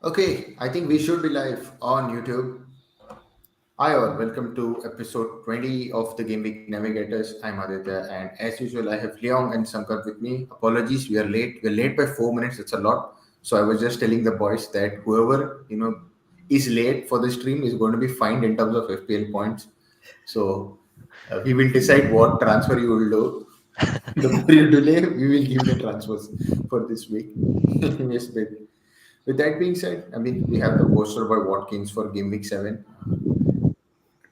Okay, I think we should be live on YouTube. Hi all, welcome to episode 20 of the Gameweek Navigators. I'm Aditya, and as usual, I have Leong and Sankar with me. Apologies, we are late. We're late by 4 minutes. It's a lot. So I was just telling the boys that whoever is late for the stream is going to be fined in terms of FPL points. So we will decide what transfer you will do. The more you delay, we will give the transfers for this week. Yes, but with that being said, I mean, we have the poster by Watkins for Game Week 7.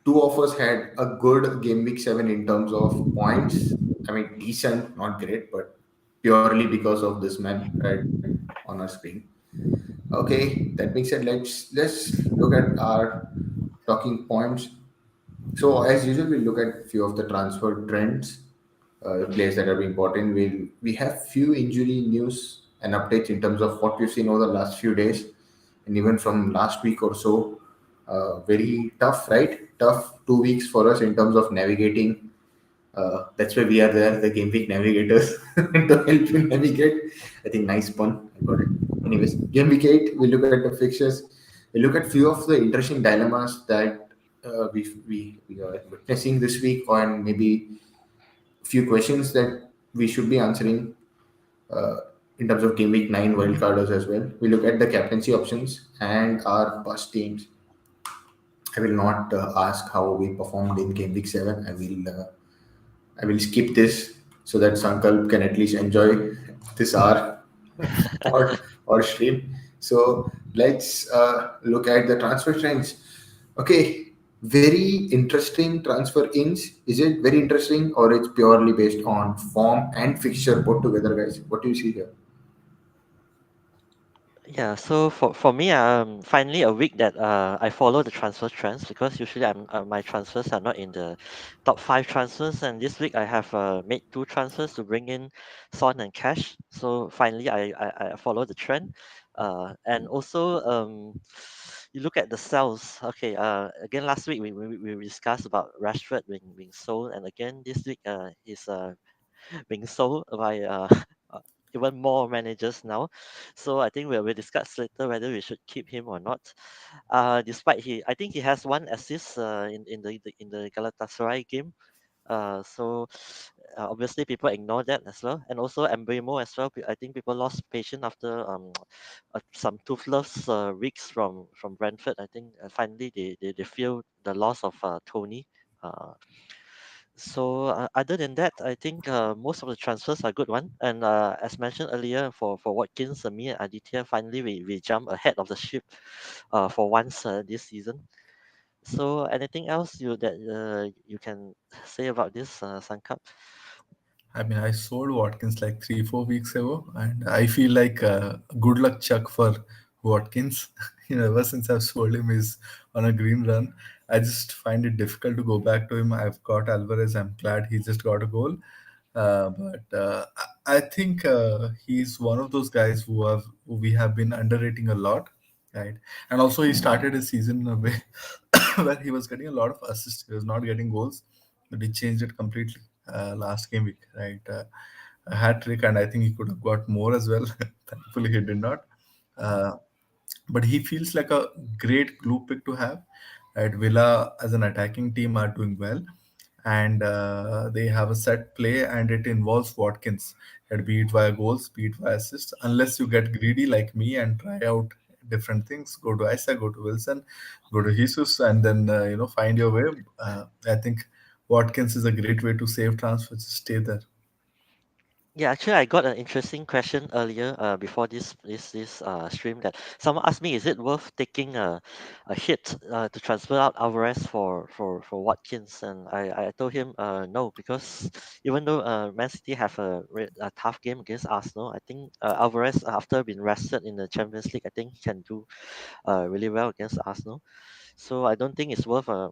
Two of us had a good Game Week 7 in terms of points. I mean, decent, not great, but purely because of this man right on our screen. Okay, that being said, let's look at our talking points. So as usual, we'll look at few of the transfer trends, the players that are important. We have few injury news and updates in terms of what we've seen over the last few days, and even from last week or so. Very tough, right? Tough 2 weeks for us in terms of navigating. That's why we are there, the Game Week navigators, to help you navigate. I think nice pun. I got it. Anyways, Game Week 8, we look at the fixtures. We look at few of the interesting dilemmas that we are witnessing this week, and maybe few questions that we should be answering uh, in terms of Game Week 9 wildcarders as well. We look at the captaincy options and our bus teams. I will not ask how we performed in Game Week 7. I will skip this so that Sankalp can at least enjoy this hour or stream. So let's look at the transfer trends. Okay, very interesting transfer ins. Is it very interesting or it's purely based on form and fixture put together, guys? What do you see here? Yeah, so for me, finally a week that I follow the transfer trends because usually my transfers are not in the top five transfers, and this week I have made two transfers to bring in Son and Cash. So finally, I follow the trend, and also you look at the sales. Okay, again last week we discussed about Rashford being sold, and again this week he's being sold by uh, even more managers now. So I think we'll discuss later whether we should keep him or not. Despite I think he has one assist in the Galatasaray game. So obviously people ignore that as well, and also Embremo as well. I think people lost patience after some toothless weeks from Brentford. I think finally they feel the loss of Tony. Uh, so other than that, I think most of the transfers are good one. And as mentioned earlier, for Watkins, me and Aditya, finally we jump ahead of the ship for once this season. So anything else you can say about this, Sankap? I mean, I sold Watkins like 3, 4 weeks ago, and I feel like good luck Chuck for Watkins. Ever since I've sold him, he's on a green run. I just find it difficult to go back to him. I've got Alvarez. I'm glad he just got a goal. But I think he's one of those guys who we have been underrating a lot, right? And also, he started his season in a way where he was getting a lot of assists. He was not getting goals, but he changed it completely last game week, right? A hat trick, and I think he could have got more as well. Thankfully, he did not. Uh, but he feels like a great glue pick to have. Right, Villa as an attacking team are doing well, and they have a set play, and it involves Watkins. Be it via goals, be it via assists. Unless you get greedy like me and try out different things, go to Isa, go to Wilson, go to Jesus, and then find your way. I think Watkins is a great way to save transfers. Just stay there. Yeah, actually, I got an interesting question earlier before this stream that someone asked me, is it worth taking a hit to transfer out Alvarez for Watkins? And I told him no, because even though Man City have a tough game against Arsenal, I think Alvarez, after being rested in the Champions League, I think he can do really well against Arsenal. So I don't think it's worth a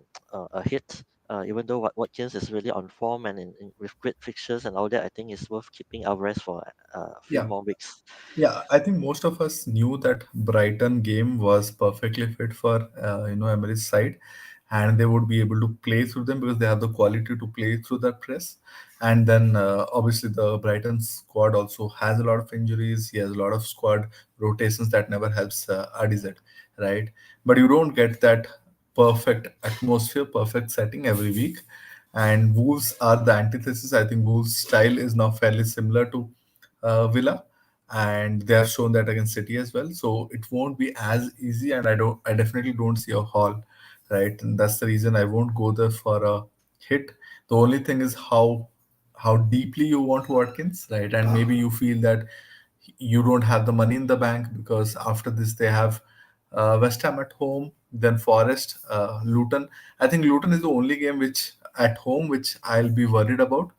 hit. Even though Watkins is really on form and with great fixtures and all that, I think it's worth keeping Alvarez for a few Yeah. more weeks. Yeah, I think most of us knew that Brighton game was perfectly fit for Emery's side, and they would be able to play through them because they have the quality to play through that press. And then obviously the Brighton squad also has a lot of injuries. He has a lot of squad rotations that never helps RDZ, right? But you don't get that perfect atmosphere, perfect setting every week. And Wolves are the antithesis. I think Wolves' style is now fairly similar to Villa, and they have shown that against City as well. So it won't be as easy, and I definitely don't see a haul, right? And that's the reason I won't go there for a hit. The only thing is how deeply you want Watkins, right? And maybe you feel that you don't have the money in the bank because after this they have West Ham at home, then Forest, Luton. I think Luton is the only game which at home which I'll be worried about.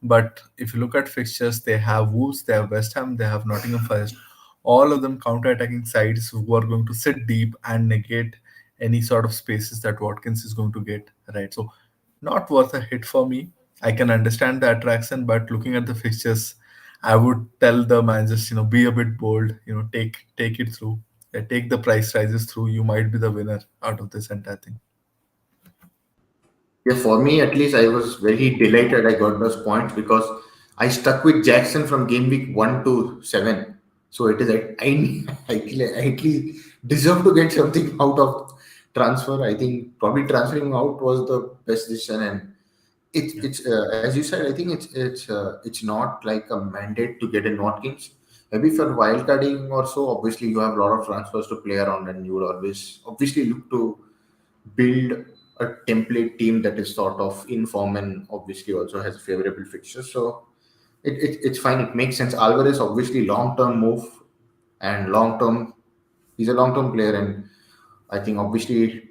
But if you look at fixtures, they have Wolves, they have West Ham, they have Nottingham Forest. All of them counter-attacking sides who are going to sit deep and negate any sort of spaces that Watkins is going to get. Right. So not worth a hit for me. I can understand the attraction, but looking at the fixtures, I would tell the managers, be a bit bold. Take it through. Take the price rises through. You might be the winner out of this entire thing. Yeah, for me at least, I was very delighted I got those points because I stuck with Jackson from game week 1 to 7. So it is I at least deserve to get something out of transfer. I think probably transferring out was the best decision, and Yeah. it's as you said. I think it's not like a mandate to get in Watkins. Maybe for wildcarding or so, obviously you have a lot of transfers to play around, and you would always obviously look to build a template team that is sort of in form and obviously also has favorable fixtures. So it's fine. It makes sense. Alvarez obviously long term move and long term. He's a long term player, and I think obviously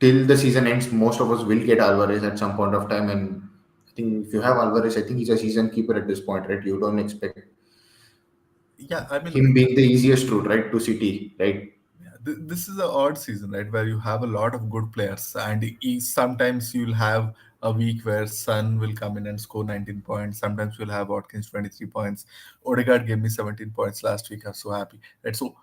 till the season ends, most of us will get Alvarez at some point of time. And I think if you have Alvarez, I think he's a season keeper at this point, right? You don't expect Yeah, I mean, him being the easiest route, right, to City, right? yeah, this is an odd season, right, where you have a lot of good players, and sometimes you'll have a week where Sun will come in and score 19 points. Sometimes you'll have Watkins 23 points. Odegaard gave me 17 points last week. I'm so happy, right? So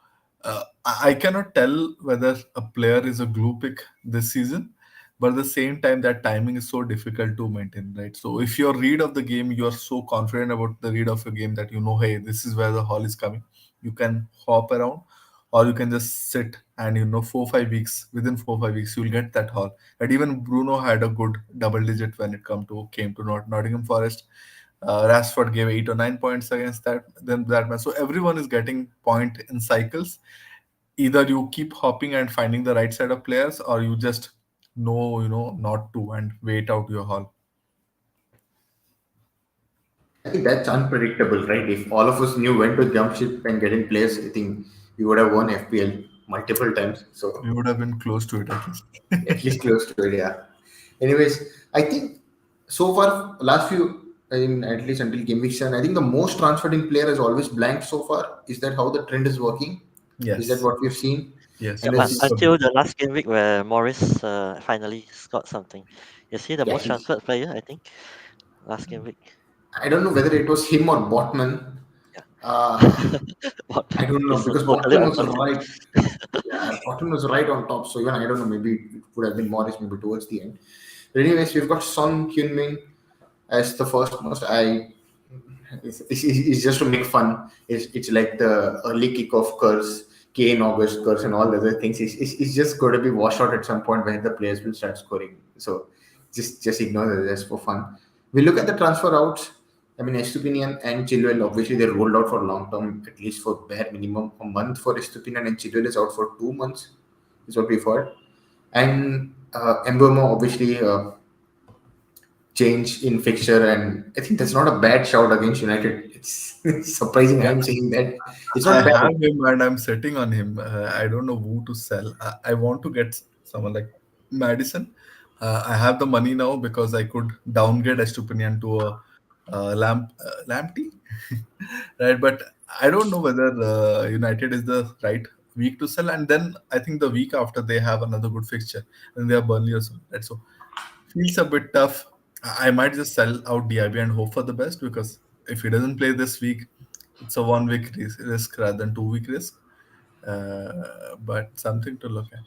I cannot tell whether a player is a glue pick this season, but at the same time, that timing is so difficult to maintain, right? So if your read of the game, you're so confident about the read of your game that hey, this is where the haul is coming. You can hop around, or you can just sit and 4 5 weeks, within 4 5 weeks you'll get that haul. And even Bruno had a good double digit when it came to Nottingham Forest. Rashford gave 8 or 9 points against that match. So everyone is getting point in cycles. Either you keep hopping and finding the right set of players, or you just know not to and wait out your haul. I think that's unpredictable, right? If all of us knew when to jump ship and get in place, I think we would have won FPL multiple times. So We would have been close to it at least. at least close to it, yeah. Anyways, I think so far, last few, I mean, at least until game week 7, I think the most transferred in player is always blank so far. Is that how the trend is working? Is that Yes. what we've seen? Yes, And Yep, this is it's, for until me. the last game week where Morris finally scored something. Is he the yeah, most transferred player, I think, last game week? I don't know whether it was him or Botman. Yeah. I don't know It's because totally Botman was opposite. right. Yeah, Botman was right on top. So even I don't know, maybe it would have been Morris maybe towards the end. But anyways, we've got Son Heung-min as the first most. It's just to make fun. It's like the early kickoff curse, Kane August curse, and all the other things. It's just going to be washed out at some point when the players will start scoring. So just ignore that just for fun. We look at the transfer outs. I mean, Estupinian and Chilwell, obviously, they're rolled out for long term, at least for bare minimum a month for Estupinian, and Chilwell is out for 2 months, is what we've heard. And Mbomo, obviously, change in fixture, and I think that's not a bad shout against United. It's, it's surprising Yeah, I'm saying that. It's I not bad. have him and I'm sitting on him. I don't know who to sell. I want to get someone like Madison. I have the money now because I could downgrade Estupinian to a Lamptey, right? But I don't know whether United is the right week to sell. And then I think the week after they have another good fixture, and they are Burnley or something, right? So feels a bit tough. I might just sell out DIB and hope for the best because if he doesn't play this week, it's a 1 week risk rather than 2 week risk. But something to look at.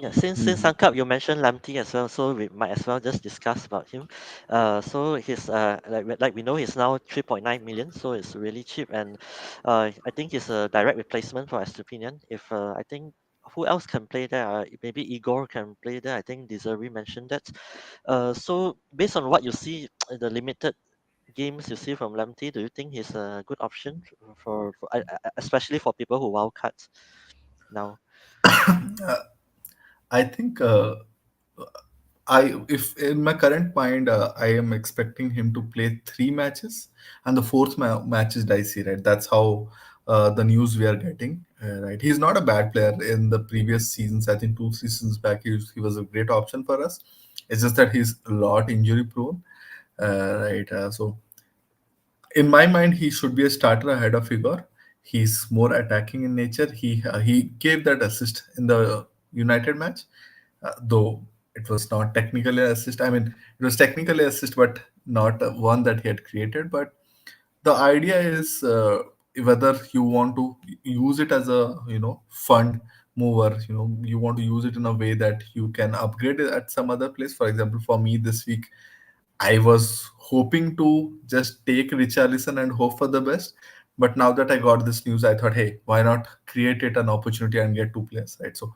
Yeah, since Mhm. Sankap, you mentioned Lamty as well, so we might as well just discuss about him. So he's like we know he's now 3.9 million, so it's really cheap, and I think he's a direct replacement for Estupinian. If I think who else can play there? Maybe Igor can play there. I think Desiree mentioned that. So based on what you see, the limited games you see from Lamty, do you think he's a good option especially for people who wild cards now? I think if in my current mind, I am expecting him to play three matches, and the fourth match is dicey, right? That's how the news we are getting, right? He's not a bad player in the previous seasons. I think 2 seasons back, he was a great option for us. It's just that he's a lot injury prone, right? So in my mind, he should be a starter ahead of Igor. He's more attacking in nature. He gave that assist in the United match, though it was not technically assist. I mean, it was technically assist, but not one that he had created. But the idea is whether you want to use it as a fund mover. You want to use it in a way that you can upgrade it at some other place. For example, for me this week, I was hoping to just take Richarlison and hope for the best. But now that I got this news, I thought, hey, why not create it an opportunity and get two players, right? So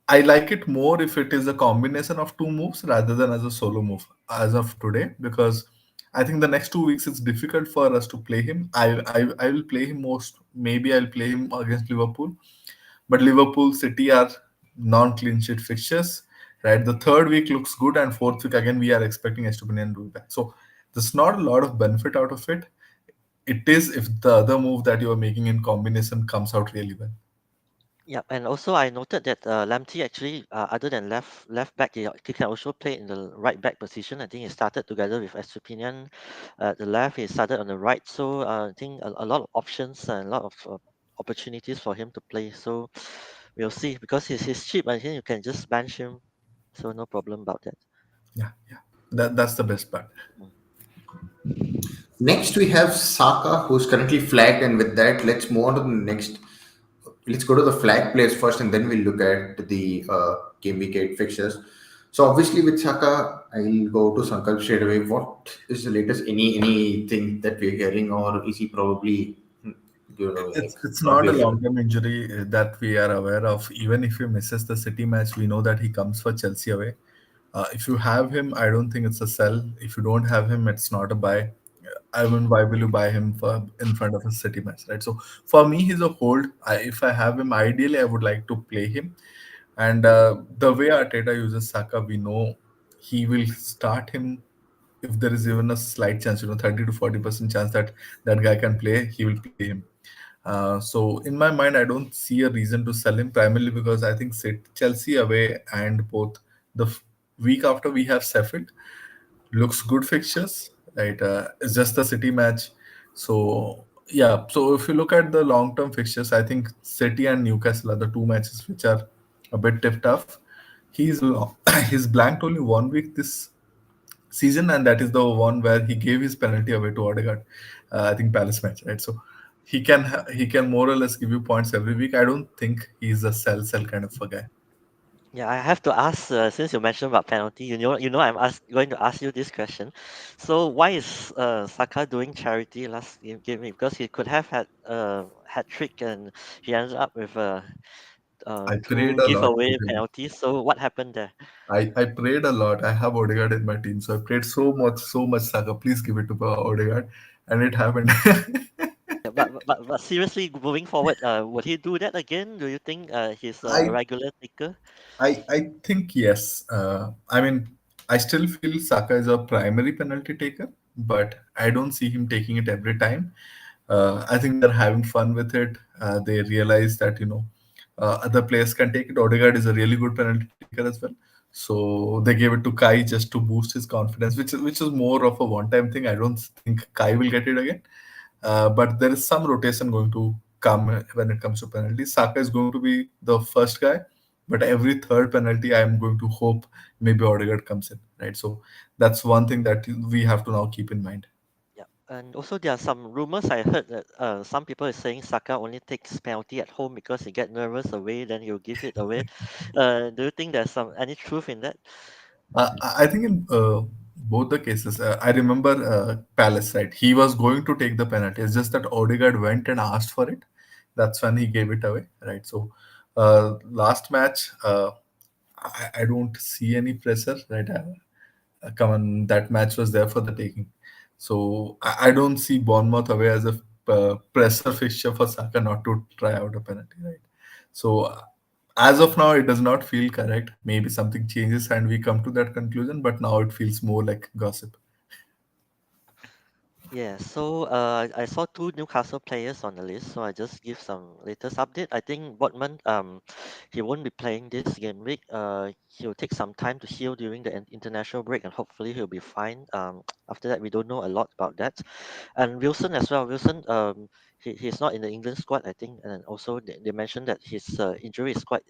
I like it more if it is a combination of two moves rather than as a solo move as of today, because I think the next 2 weeks it's difficult for us to play him. I will play him most. Maybe I'll play him against Liverpool, but Liverpool, City are non-clean sheet fixtures, right? The third week looks good, and fourth week again we are expecting Estupinian to be back. So there's not a lot of benefit out of it. It is if the other move that you are making in combination comes out really well. Yeah, and also I noted that Lamptey actually, other than left back, he can also play in the right back position. I think he started together with Estupinian at the left. He started on the right, so I think a lot of options and a lot of opportunities for him to play. So we'll see because he's cheap. I think you can just bench him, so no problem about that. Yeah, yeah. That's the best part. Mm. Next, we have Saka, who's currently flagged, and with that, let's move on to the next. Let's go to the flag players first, and then we'll look at the game week 8 fixtures. So obviously, with Saka, I'll go to Sankalp straight away. What is the latest? Anything that we're hearing, or is he probably, like It's not not be a available? long term injury that we are aware of. Even if he misses the City match, we know that he comes for Chelsea away. If you have him, I don't think it's a sell. If you don't have him, it's not a buy. I mean, why will you buy him for in front of a City match, right? So for me, he's a hold. If I have him, ideally, I would like to play him. And the way Arteta uses Saka, we know he will start him if there is even a slight chance, 30 to 40% chance that that guy can play, he will play him. So in my mind, I don't see a reason to sell him primarily because I think Chelsea away and both week after we have Sheffield looks good fixtures, right? It's just the City match. So yeah, so if you look at the long term fixtures, I think City and Newcastle are the two matches which are a bit tough. He's blanked only 1 week this season, and that is the one where he gave his penalty away to Odegaard. I think Palace match, right? So he can more or less give you points every week. I don't think he's a sell kind of a guy. Yeah, I have to ask since you mentioned about penalty. I'm going to ask you this question. So why is Saka doing charity last game week? Because he could have had a hat trick and he ended up with I prayed two a lot for giveaway him. penalties. So what happened there? I prayed a lot. I have Odegaard in my team, so I prayed so much. Saka, please give it to Odegaard, and it happened. Yeah, but seriously, moving forward, would he do that again? Do you think he's a I regular taker? I think yes. I mean, I still feel Saka is a primary penalty taker, but I don't see him taking it every time. I think they're having fun with it. They realize that other players can take it. Odegaard is a really good penalty taker as well, so they gave it to Kai just to boost his confidence, which is more of a one-time thing. I don't think Kai will get it again. But there is some rotation going to come when it comes to penalties. Saka is going to be the first guy, but every third penalty, I am going to hope maybe Odegaard comes in, right? So that's one thing that we have to now keep in mind. Yeah. And also there are some rumors I heard that some people are saying Saka only takes penalty at home because he get nervous away, then he'll give it away. Do you think there's some any truth in that? I think in both the cases, I remember Palace, right? He was going to take the penalty. It's just that Odegaard went and asked for it. That's when he gave it away, right? So, last match, I don't see any pressure, right? Come on, that match was there for the taking. So, I don't see Bournemouth away as a pressure fixture for Saka not to try out a penalty, right? So, as of now, it does not feel correct. Maybe something changes and we come to that conclusion, but now it feels more like gossip. Yeah, so I saw two Newcastle players on the list, so I just give some latest update. I think Botman, he won't be playing this game week. He'll take some time to heal during the international break, and hopefully he'll be fine. After that, we don't know a lot about that. And Wilson as well. Wilson, he's not in the England squad, I think, and also they mentioned that his injury is quite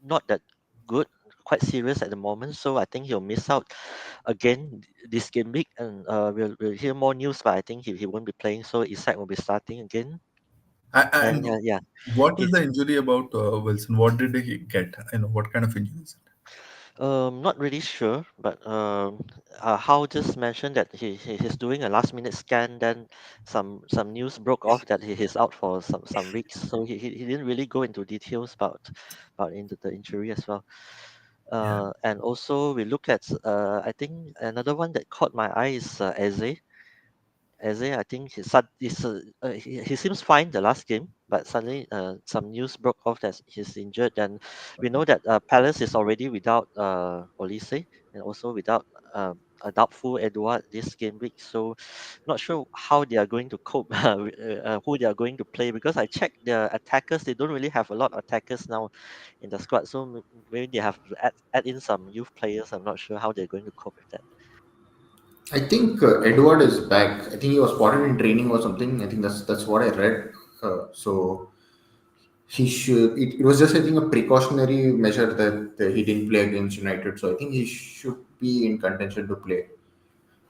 not that good, quite serious at the moment. So I think he'll miss out again this game week, and we'll hear more news. But I think he won't be playing, so Isak will be starting again. And And yeah, what is he's the injury about Wilson? What did he get? What kind of injury is it? not really sure, but How just mentioned that he's doing a last minute scan. Then some news broke off that he's out for some weeks. So he didn't really go into details about into the injury as well. Yeah. And also we look at I think another one that caught my eye is Eze. Eze, I think he seems fine the last game, but suddenly some news broke off that he's injured, and we know that Palace is already without Olise and also without a doubtful Edouard this game week. So not sure how they are going to cope, who they are going to play, because I checked their attackers. They don't really have a lot of attackers now in the squad, so maybe they have to add in some youth players. I'm not sure how they're going to cope with that. I think Edward is back. I think he was spotted in training or something. I think that's what I read. So he should. It was just I think a precautionary measure that he didn't play against United. So I think he should be in contention to play.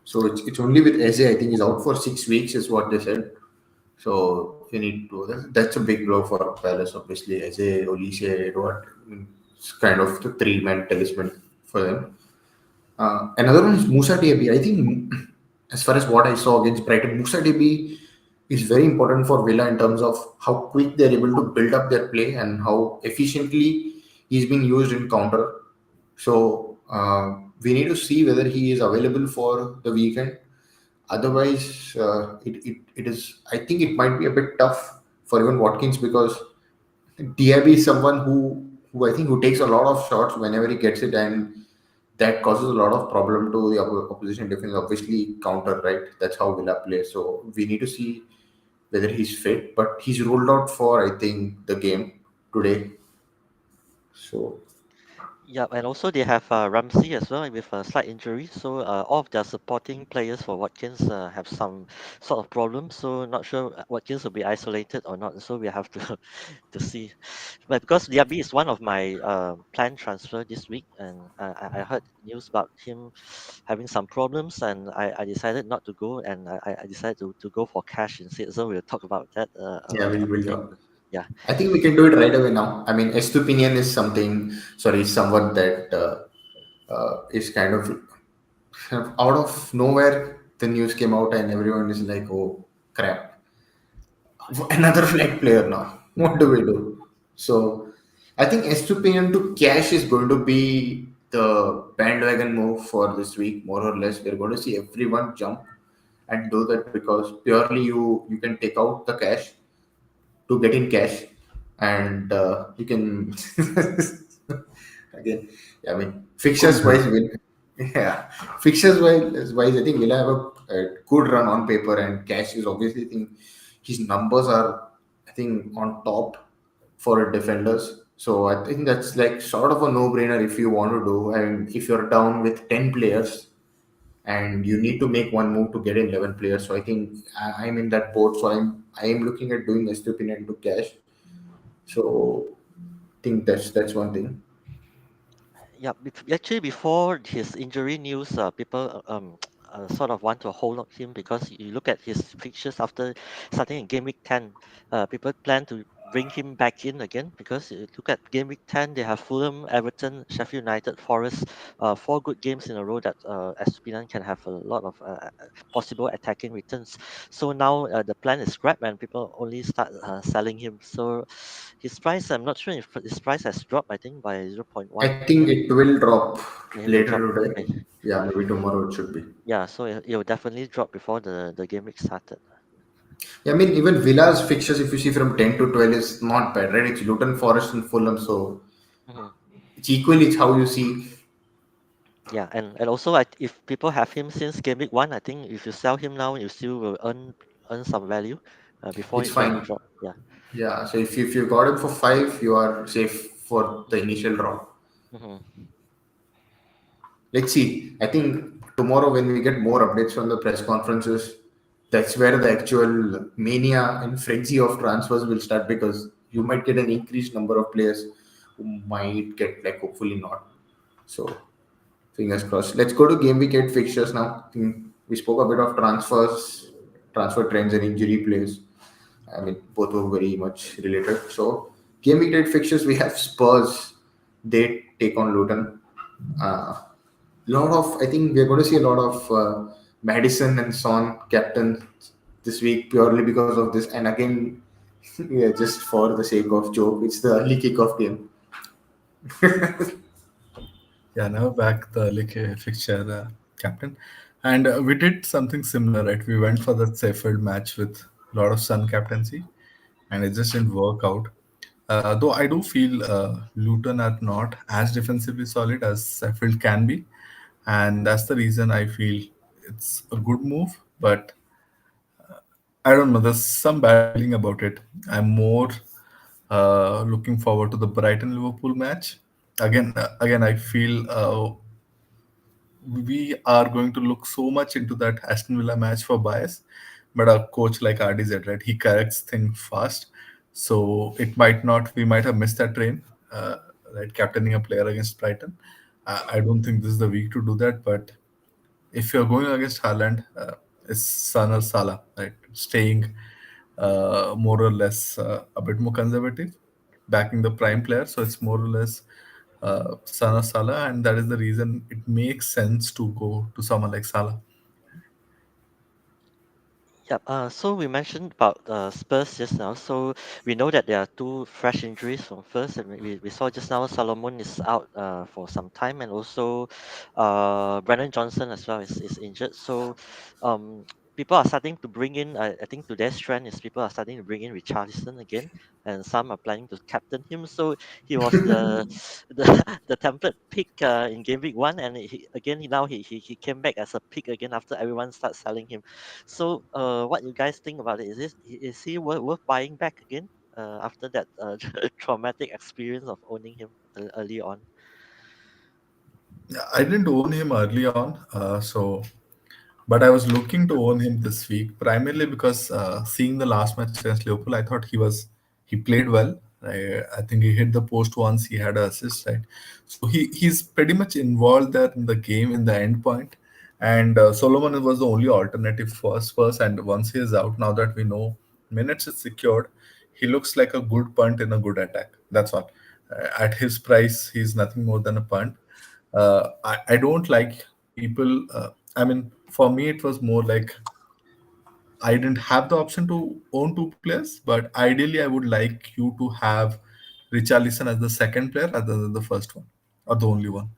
So it's only with Eze. I think he's out for 6 weeks is what they said. So we need to. That's a big blow for Palace. Obviously, Eze, Olise, Edward. I mean, it's kind of the three-man talisman for them. Another one is Musa Diaby. I think, as far as what I saw against Brighton, Musa Diaby is very important for Villa in terms of how quick they're able to build up their play and how efficiently he's being used in counter. So we need to see whether he is available for the weekend. Otherwise, it is. I think it might be a bit tough for even Watkins because Diaby is someone who I think who takes a lot of shots whenever he gets it, and that causes a lot of problem to the opposition defense. Obviously, counter right. That's how Villa play. So we need to see whether he's fit. But he's ruled out for I think the game today. So Yeah, and also they have Ramsey as well with a slight injury. So all of their supporting players for Watkins have some sort of problem. So not sure Watkins will be isolated or not. So we have to to see. But because Diaby is one of my planned transfer this week, and I heard news about him having some problems, and I decided not to go, and I decided to go for cash instead. So we'll talk about that yeah, we'll talk. later. Yeah. I think we can do it right away now. I mean, Estupinian is something. Sorry, someone that is kind of out of nowhere. The news came out and everyone is like, "Oh crap, another flag player now. What do we do?" So I think Estupinian to cash is going to be the bandwagon move for this week, more or less. We're going to see everyone jump and do that because purely you can take out the cash to get in cash, and you can again. Yeah, I mean Good fixtures one. wise, will yeah, fixtures wise, I think we'll have a good run on paper, and cash is obviously. I think his numbers are I think on top for defenders. So I think that's like sort of a no-brainer if you want to do, and if you're down with 10 players and you need to make one move to get in 11 players. So I think I'm in that boat. So I am looking at doing Estupinian to cash. So I think that's one thing. Yeah, actually, before his injury news, people sort of want to hold on him because you look at his fixtures after starting in game week 10. People plan to bring him back in again because you look at game week 10, they have Fulham, Everton, Sheffield United, Forest, four good games in a row that Estupinan can have a lot of possible attacking returns. So now the plan is scrap and people only start selling him. So his price, I'm not sure if his price has dropped, I think by zero point I 0.1. think it will drop It will later drop. today. Okay. Yeah, maybe tomorrow it should be. Yeah, so it will definitely drop before the game week started. Yeah, I mean, even Villa's fixtures, if you see from 10 to 12, is not bad, right? It's Luton, Forest, and Fulham. So Mhm. it's equally it's how you see. Yeah, and also if people have him since game week 1, I think if you sell him now, you still will earn some value before It's it when fine. it drop. Yeah. Yeah, so if you got him for 5, you are safe for the initial drop. Hmm. Let's see. I think tomorrow when we get more updates from the press conferences, that's where the actual mania and frenzy of transfers will start because you might get an increased number of players who might get like hopefully not. So fingers crossed. Let's go to game week 8 fixtures now. I think we spoke a bit of transfers, transfer trends and injury plays. I mean, both were very much related. So game week 8 fixtures, we have Spurs. They take on Luton. Lot of I think we're going to see a lot of Madison and Son captain this week purely because of this. And again, yeah, just for the sake of joke, it's the early kickoff game. Yeah, now back the like fixture captain, and we did something similar, right? We went for the Sheffield match with a lot of Sun captaincy, and it just didn't work out. Though I do feel Luton are not as defensively solid as Sheffield can be, and that's the reason I feel it's a good move. But I don't know. There's some bad feeling about it. I'm more looking forward to the Brighton Liverpool match. Again, I feel we are going to look so much into that Aston Villa match for bias, but a coach like RD said, right, he corrects things fast, so it might not. We might have missed that train, right? Captaining a player against Brighton. I don't think this is the week to do that, but if you're going against Haaland, it's Son or Salah, right? Staying more or less a bit more conservative, backing the prime player. So it's more or less Son or Salah, and that is the reason it makes sense to go to someone like Salah. Yep. So we mentioned about Spurs just now. So we know that there are two fresh injuries from first, and we saw just now Solomon is out for some time, and also Brennan Johnson as well is injured. So um, people are starting to bring in. I think today's trend is people are starting to bring in Richarlison again, and some are planning to captain him. So he was the template pick in game week 1, and again he came back as a pick again after everyone started selling him. So, what you guys think about it? Is he worth buying back again after that traumatic experience of owning him early on? I didn't own him early on, but I was looking to own him this week primarily because seeing the last match against Liverpool, I thought he played well. I think he hit the post once. He had an assist, right? So he's pretty much involved there in the game in the end point. And Solomon was the only alternative for Spurs. And once he is out, now that we know minutes is secured, he looks like a good punt in a good attack. That's all. At his price, he's nothing more than a punt. I don't like people. I mean, for me, it was more like I didn't have the option to own two players, but ideally, I would like you to have Richarlison as the second player rather than the first one or the only one.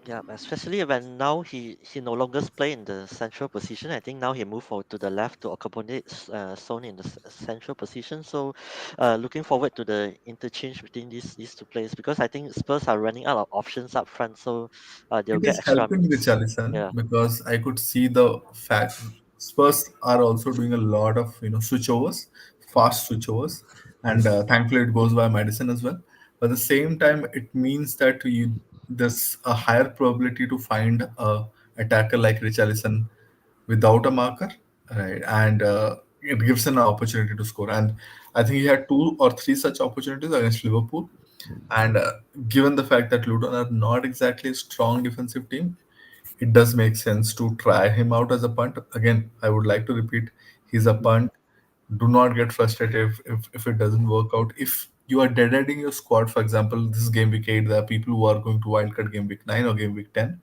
Yeah, especially when now he no longer play in the central position. I think now he moved forward to the left to accommodate Son in the central position. So, looking forward to the interchange between these two players because I think Spurs are running out of options up front. So, they'll It get is extra helping minutes. Richarlison Yeah. because I could see the fact Spurs are also doing a lot of switchovers, fast switchovers, and thankfully it goes by Madison as well. But at the same time, it means that there's a higher probability to find a attacker like Richarlison without a marker, right? And it gives an opportunity to score. And I think he had two or three such opportunities against Liverpool. And given the fact that Luton are not exactly a strong defensive team, it does make sense to try him out as a punt. Again, I would like to repeat, he's a punt. Do not get frustrated if it doesn't work out. If you are dead ending your squad, for example, this is game week 8, there are people who are going to wildcard game week 9 or game week 10.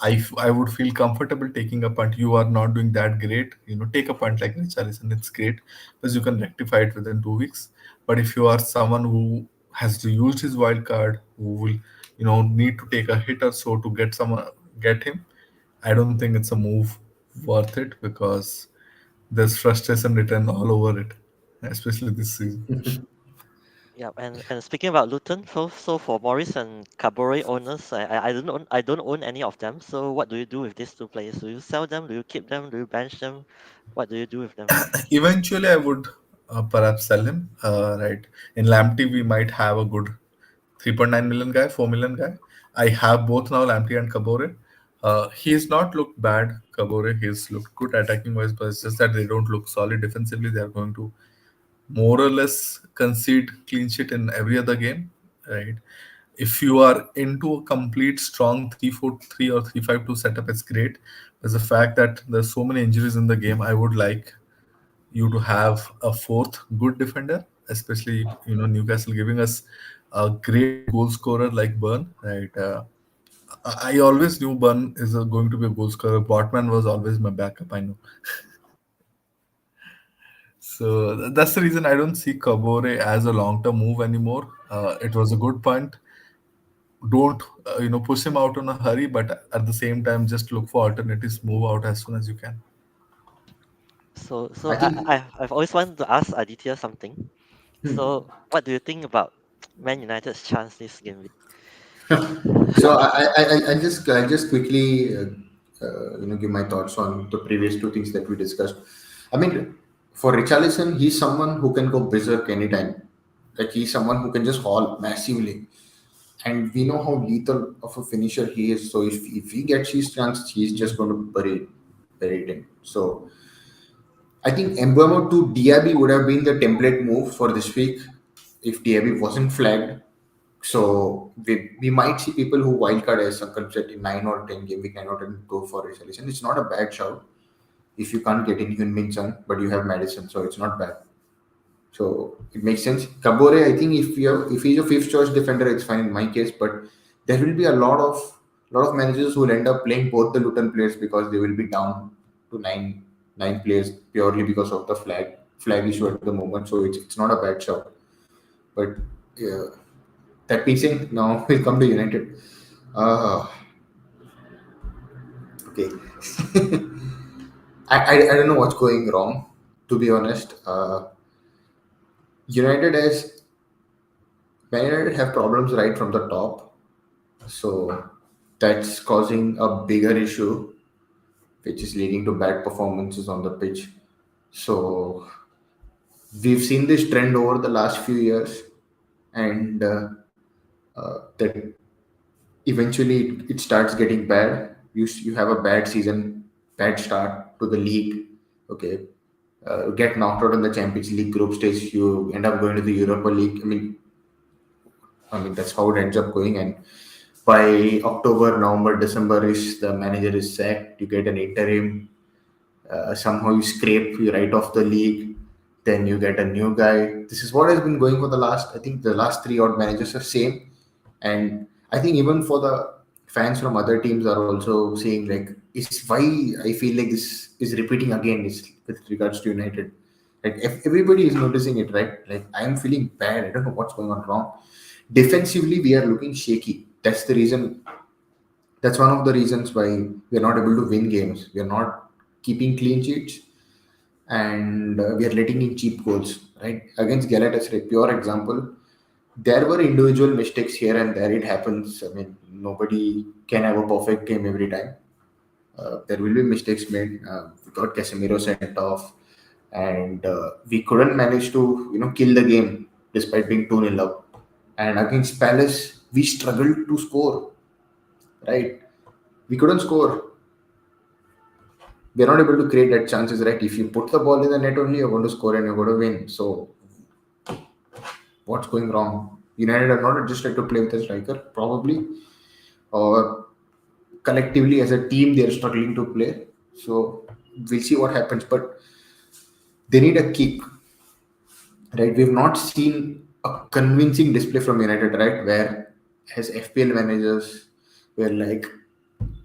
I would feel comfortable taking a punt. You are not doing that great. Take a punt like Richarlison. It's great because you can rectify it within 2 weeks. But if you are someone who has to use his wild card, who will, need to take a hit or so to get him, I don't think it's a move worth it because there's frustration written all over it, especially this season. Yeah, and speaking about Luton, so for Morris and Cabore owners, I don't own any of them. So what do you do with these two players? Do you sell them? Do you keep them? Do you bench them? What do you do with them? Eventually, I would perhaps sell him. Right in Lamptey, we might have a good 3.9 million guy, 4 million guy. I have both now, Lamptey and Kabore. He's not looked bad, Kabore. He's looked good attacking wise, but it's just that they don't look solid defensively. They are going to more or less concede clean sheet in every other game, right? If you are into a complete strong 3-4-3 or 3-5-2 setup, it's great. There's the fact that there's so many injuries in the game. I would like you to have a fourth good defender, especially Newcastle giving us a great goal scorer like Burn. Right, I always knew Burn is going to be a goal scorer. Botman was always my backup. I know, so that's the reason I don't see Kabore as a long-term move anymore. It was a good point. Don't push him out in a hurry, but at the same time, just look for alternatives. Move out as soon as you can. So I so I, think I I've always wanted to ask Aditya something. hmm. So what do you think about Man United's chance this game week? So I just quickly give my thoughts on the previous two things that we discussed. I mean, for Richarlison, he's someone who can go berserk anytime. Like he's someone who can just haul massively, and we know how lethal of a finisher he is. So if he gets his chance, he's just going to bury it in. So I think Embuemo to Diaby would have been the template move for this week if Diaby wasn't flagged. So we might see people who wildcard as Sankalp said in 9 or 10 game week 9 or 10 go for resolution. It's not a bad shout if you can't get in Hyun Min Chung, but you have Madison, so it's not bad. So it makes sense. Kabore, I think if he's a fifth choice defender, it's fine in my case. But there will be a lot of managers who will end up playing both the Luton players because they will be down to nine players purely because of the flag issue at the moment. So it's not a bad shot. But yeah, that being said, now we'll come to United. Uh, okay. I don't know what's going wrong, to be honest. United has Man United have problems right from the top, so that's causing a bigger issue, which is leading to bad performances on the pitch. So we've seen this trend over the last few years, and that eventually it starts getting bad. You have a bad season, bad start to the league. Okay, get knocked out in the Champions League group stage. You end up going to the Europa League. I mean that's how it ends up going. And by October, November, December is the manager is sacked. You get an interim. Somehow you scrape, you write off the league. Then you get a new guy. This is what has been going for the last. I think the last three odd managers are same. And I think even for the fans from other teams are also saying like, is why I feel like this is repeating again is with regards to United. Like if everybody is noticing it, right? Like I'm feeling bad. I don't know what's going on wrong. Defensively, we are looking shaky. That's the reason. That's one of the reasons why we are not able to win games. We are not keeping clean sheets, and we are letting in cheap goals. Right against Galatasaray, pure example. There were individual mistakes here and there. It happens. I mean, nobody can have a perfect game every time. There will be mistakes made. We got Casemiro sent off, and we couldn't manage to kill the game despite being 2-0 up. And against Palace, we struggled to score. Right, we couldn't score. We're not able to create that chances. Right, if you put the ball in the net only, you're going to score and you're going to win. So what's going wrong? United are not just like to play with a striker, probably, or collectively as a team they're struggling to play. So we'll see what happens. But they need a kick, right? We've not seen a convincing display from United, right? Where as FPL managers, we're like,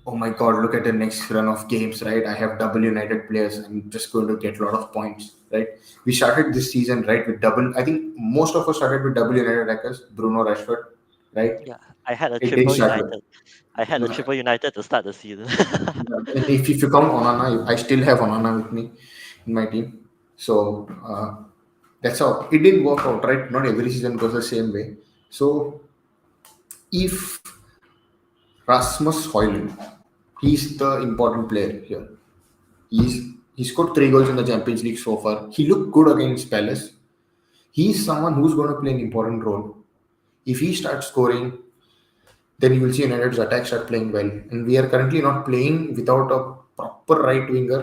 oh my god, look at the next run of games, right? I have double United players. I'm just going to get a lot of points, right? We started this season, right, with double. I think most of us started with double United records, Bruno Rashford, right? Yeah, I had a It didn't triple start well. United. I had a Yeah. triple United to start the season. And if you count Onana, I still have Onana with me in my team. So that's how it didn't work out, right? Not every season goes the same way. So if Rasmus Højlund, he's the important player here. He's he scored 3 goals in the Champions League so far. He looked good against Palace. He's someone who's going to play an important role. If he starts scoring, then you will see United's attack start playing well. And we are currently not playing without a proper right winger,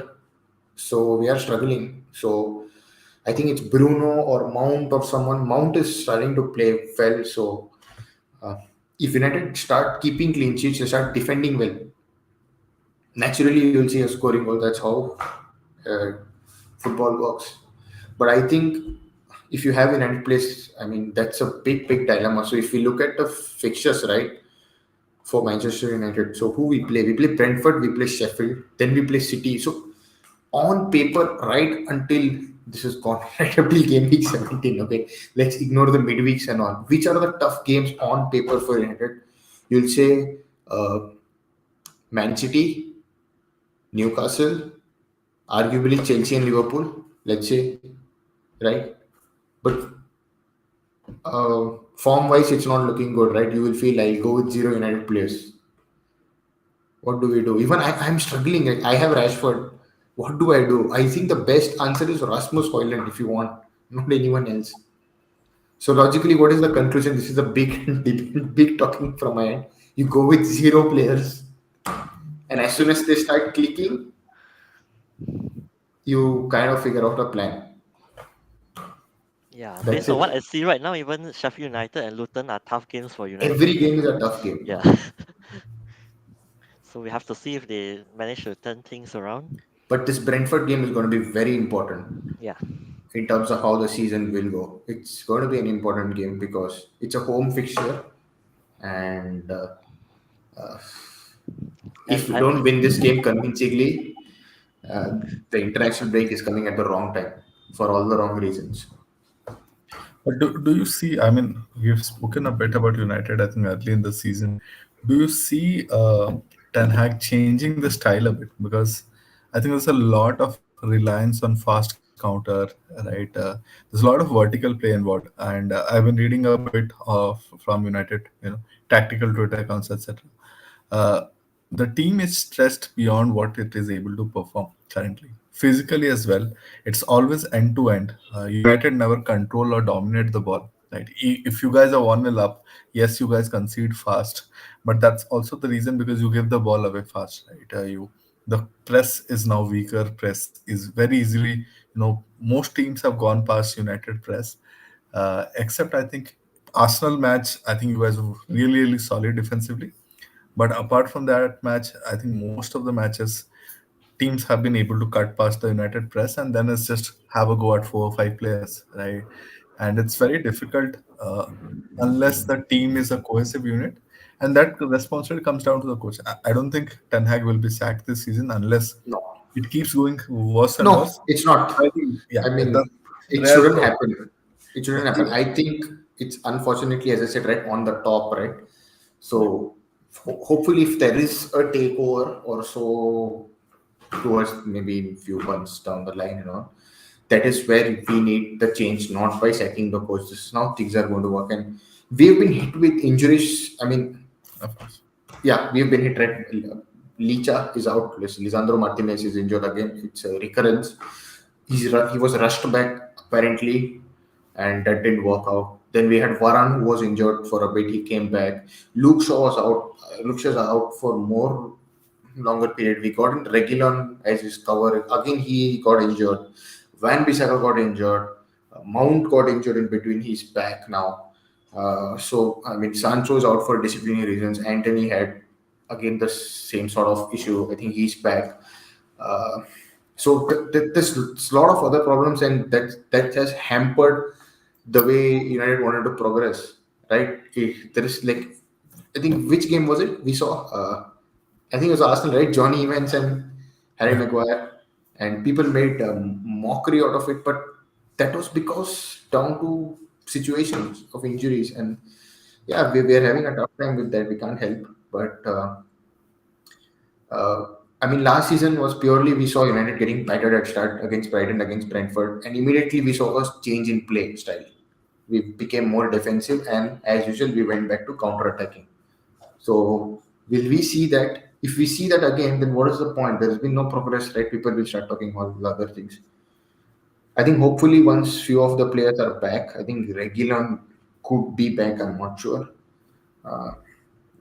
so we are struggling. So I think it's Bruno or Mount or someone. Mount is starting to play well. So uh, if United start keeping clean sheets, they start defending well, naturally you will see a scoring goal. That's how uh, football works. But I think if you have United place, I mean that's a big dilemma. So if we look at the fixtures, right, for Manchester United, so who we play Brentford, we play Sheffield, then we play City. So on paper, right until this is gone, right until game week 17, okay, let's ignore the midweeks and all. Which are the tough games on paper for United? You'll say Man City, Newcastle, arguably Chelsea and Liverpool, let's say, right? But form wise, it's not looking good, right? You will feel I'll go with zero United players. What do we do? Even I'm struggling. Like, I have Rashford. What do I do? I think the best answer is Rasmus Højlund if you want, not anyone else. So logically, what is the conclusion? This is a big, big talking from my end. You go with zero players, and as soon as they start clicking, you kind of figure out a plan. Yeah, That's based on what it. I see right now, even Sheffield United and Luton are tough games for United. Every game is a tough game. Yeah. So we have to see if they manage to turn things around. But this Brentford game is going to be very important Yeah. in terms of how the season will go. It's going to be an important game because it's a home fixture, and And if we I don't win this game convincingly, uh, the international break is coming at the wrong time for all the wrong reasons. But do you see? I mean, we've spoken a bit about United, I think, early in the season. Do you see Ten Hag changing the style a bit? Because I think there's a lot of reliance on fast counter, right? There's a lot of vertical play involved, and I've been reading a bit of from United, tactical Twitter accounts, etc. Uh, the team is stressed beyond what it is able to perform currently. Physically as well, it's always end to end. United never control or dominate the ball. Right? If you guys are 1-0 up, yes, you guys concede fast, but that's also the reason because you give the ball away fast. Right? The press is now weaker. Press is very easily. Most teams have gone past United press, except I think Arsenal match. I think you guys were really solid defensively, but apart from that match, I think most of the matches teams have been able to cut past the United press, and then it's just have a go at 4 or 5 players, right? And it's very difficult unless the team is a cohesive unit, and that responsibility comes down to the coach. I don't think Ten Hag will be sacked this season unless No, it keeps going worse and no, worse. it's not. I think, yeah, I that's mean, it rare shouldn't though. happen. It shouldn't happen. I think it's unfortunately, as I said, right on the top, right? So hopefully, if there is a takeover or so towards maybe in few months down the line, that is where we need the change, not by sacking the coach. This is now things are going to work, and we've been hit with injuries. I mean, Of course. yeah, we've been hit right. Licha is out. Lisandro Martinez is injured again. It's a recurrence. He was rushed back apparently, and that didn't work out. Then we had Varane who was injured for a bit. He came back. Luke Shaw was out. Luke Shaw's out for more longer period. We got in Regulon as his cover. Again, he got injured. Van Bissaka got injured. Mount got injured in between. He's back now. So I mean, Sancho is out for disciplinary reasons. Anthony had again the same sort of issue. I think he's back. Uh, so there's a lot of other problems, and that has hampered the way United wanted to progress. Right? There is like, I think, which game was it we saw? I think it was Arsenal, right? Johnny Evans and Harry Maguire, and people made mockery out of it, but that was because down to situations of injuries, and yeah, we are having a tough time with that. We can't help, but uh, I mean, last season was purely we saw United getting battered at start against Brighton, against Brentford, and immediately we saw a change in play style. We became more defensive, and as usual, we went back to counter attacking. So will we see that? If we see that again, then what is the point? There has been no progress, right? People will start talking all the other things. I think hopefully once few of the players are back, I think Regulon could be back. I'm not sure. Uh,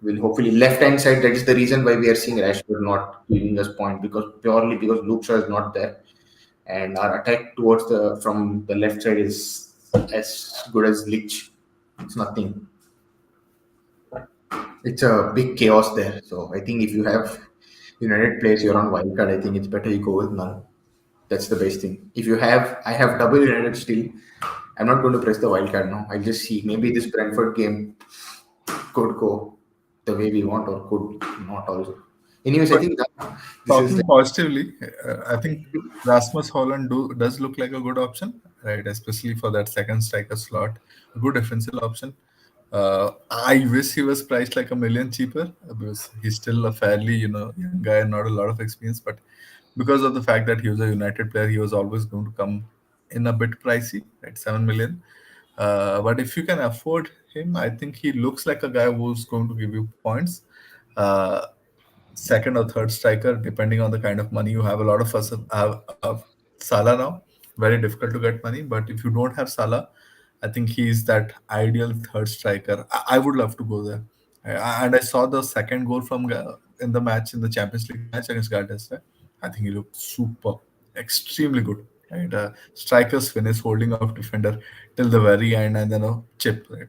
will hopefully left hand side. That is the reason why we are seeing Rashford not giving us point, because purely because Luke Shaw is not there, and our attack towards the from the left side is as good as Lich. It's nothing. It's a big chaos there. So I think if you have United players you're on wildcard, I think it's better you go with none. That's the best thing. If you have, I have double United still. I'm not going to press the wildcard now. I'll just see. Maybe this Brentford game could go the way we want, or could not also. Anyways, I But think that this is talking the, positively, I think Rasmus Holland does look like a good option, right? Especially for that second striker slot, a good defensive option. I wish he was priced like a million cheaper because he's still a fairly, young guy and not a lot of experience. But because of the fact that he was a United player, he was always going to come in a bit pricey at 7 million. But if you can afford him, I think he looks like a guy who's going to give you points. Uh, Second or third striker, depending on the kind of money you have. A lot of us have Salah now. Very difficult to get money, but if you don't have Salah, I think he's that ideal third striker. I would love to go there. And I saw the second goal from in the match in the Champions League match against Galatasaray. I think he looked super, extremely good. Right, strikers finish holding off defender till the very end, and then a chip. Right,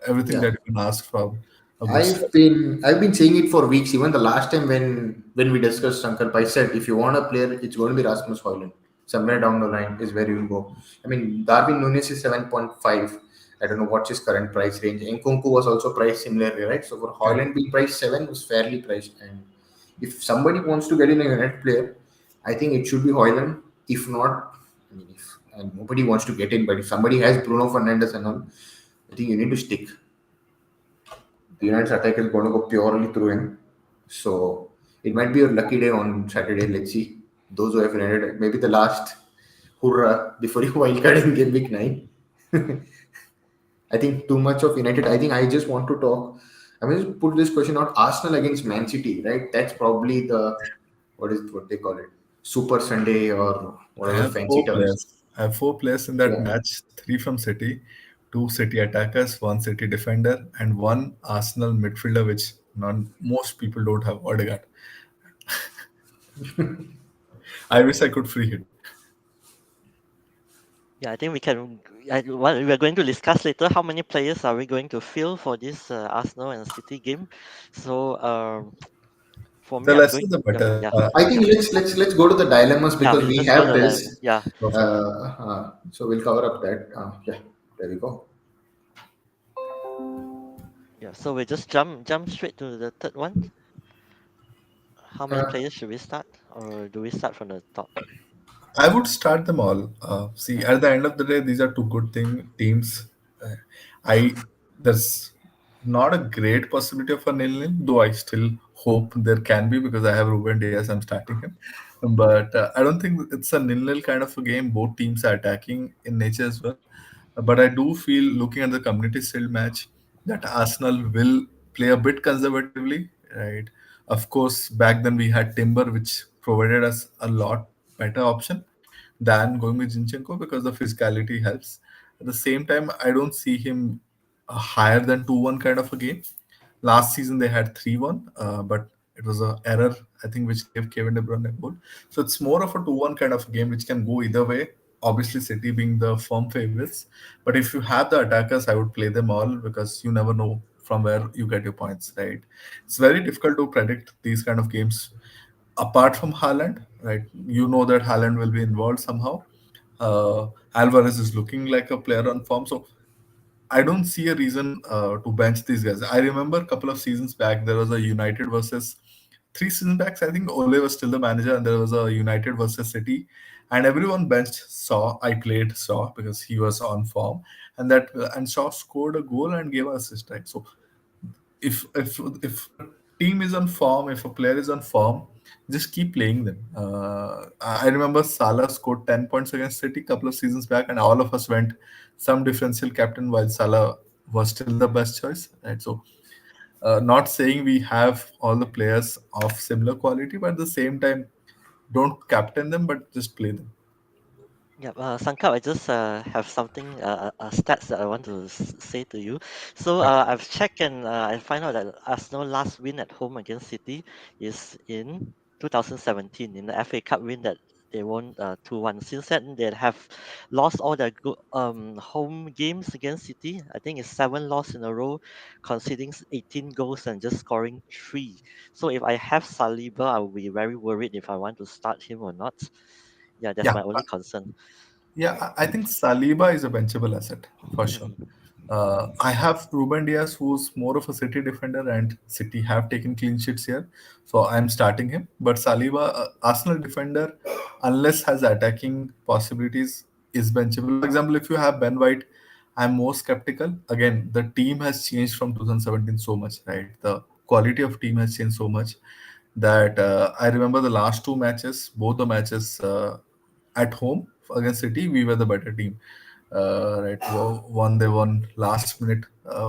everything yeah. that you can ask from a good I've striker. been I've been saying it for weeks. Even the last time when we discussed Sankalp, I said if you want a player, it's going to be Rasmus Højlund. Somewhere down the line is where you will go. I mean, Darwin Nunes is 7.5. I don't know what's his current price range. Nkunku was also priced similarly, right? So for Correct. Højlund being priced 7 was fairly priced. And if somebody wants to get in a United player, I think it should be Højlund. If not, I mean, if and nobody wants to get in, but if somebody has Bruno Fernandes and all, I think you need to stick. The United's attack is going to go purely through him. So it might be a lucky day on Saturday. Let's see. Those who have United, maybe the last hurrah before you wildcard in game week 9. I think too much of United. I think I just want to talk. I mean, just put this question out: Arsenal against Man City, right? That's probably the what they call it, Super Sunday or I whatever have fancy four terms. players. I have four players in that Yeah. match. Three from City, two City attackers, one City defender, and one Arsenal midfielder, which most people don't have. Odegaard. I wish I could free hit. Yeah, I think we can. What we are going to discuss later. How many players are we going to fill for this Arsenal and City game? So for The me, I'm lesser going. the Yeah, better. yeah, I think let's go to the dilemmas yeah. because We we just go have to this. them. Yeah, Perfect. So we'll cover up that. Yeah, there we go. yeah. So we just jump straight to the third one. How many Uh, players should we start, or do we start from the top? I would start them all. See, at the end of the day, these are two good teams. Uh, I There's not a great possibility of a nil-nil, though I still hope there can be because I have Ruben Diaz. I'm starting him, but I don't think it's a nil-nil kind of a game. Both teams are attacking in nature as well. But I do feel, looking at the Community Shield match, that Arsenal will play a bit conservatively, right? Of course, back then we had Timber, which provided us a lot better option than going with Zinchenko because the physicality helps. At the same time, I don't see him a higher than 2-1 kind of a game. Last season they had 3-1, but it was an error, I think, which gave Kevin De Bruyne a goal. So it's more of a 2-1 kind of game which can go either way. Obviously, City being the firm favorites. But if you have the attackers, I would play them all because you never know from where you get your points, right? It's very difficult to predict these kind of games apart from Haaland, right? You know that Haaland will be involved somehow. Alvarez is looking like a player on form, so I don't see a reason to bench these guys. I remember a couple of seasons back there was a United versus 3 seasons back. I think Ole was still the manager, and there was a United versus City, and everyone benched Saw. I played Saw because he was on form, and Shaw scored a goal and gave an assist. Right, so if a team is on form, if a player is on form, just keep playing them. I remember Salah scored 10 points against City a couple of seasons back, and all of us went some differential captain while Salah was still the best choice. Right, so not saying we have all the players of similar quality, but at the same time, don't captain them, but just play them. Yeah, Sankar, I just have something, stats that I want to say to you. So Okay. I've checked and I find out that Arsenal last win at home against City is in 2017 in the FA Cup win that they won 2-1. Since then, they have lost all their home games against City. I think it's 7 loss in a row, conceding 18 goals and just scoring 3. So if I have Saliba, I will be very worried if I want to start him or not. Yeah, that's Yeah, my only concern. yeah, I think Saliba is a benchable asset for sure. Mhm. I have Ruben Diaz, who's more of a City defender, and City have taken clean sheets here, so I'm starting him. But Saliba, Arsenal defender, unless has attacking possibilities, is benchable. For example, if you have Ben White, I'm more skeptical. Again, the team has changed from 2017 so much, right? The quality of team has changed so much that I remember the last two matches, both the matches at home against City, we were the better team. Right, one they won last minute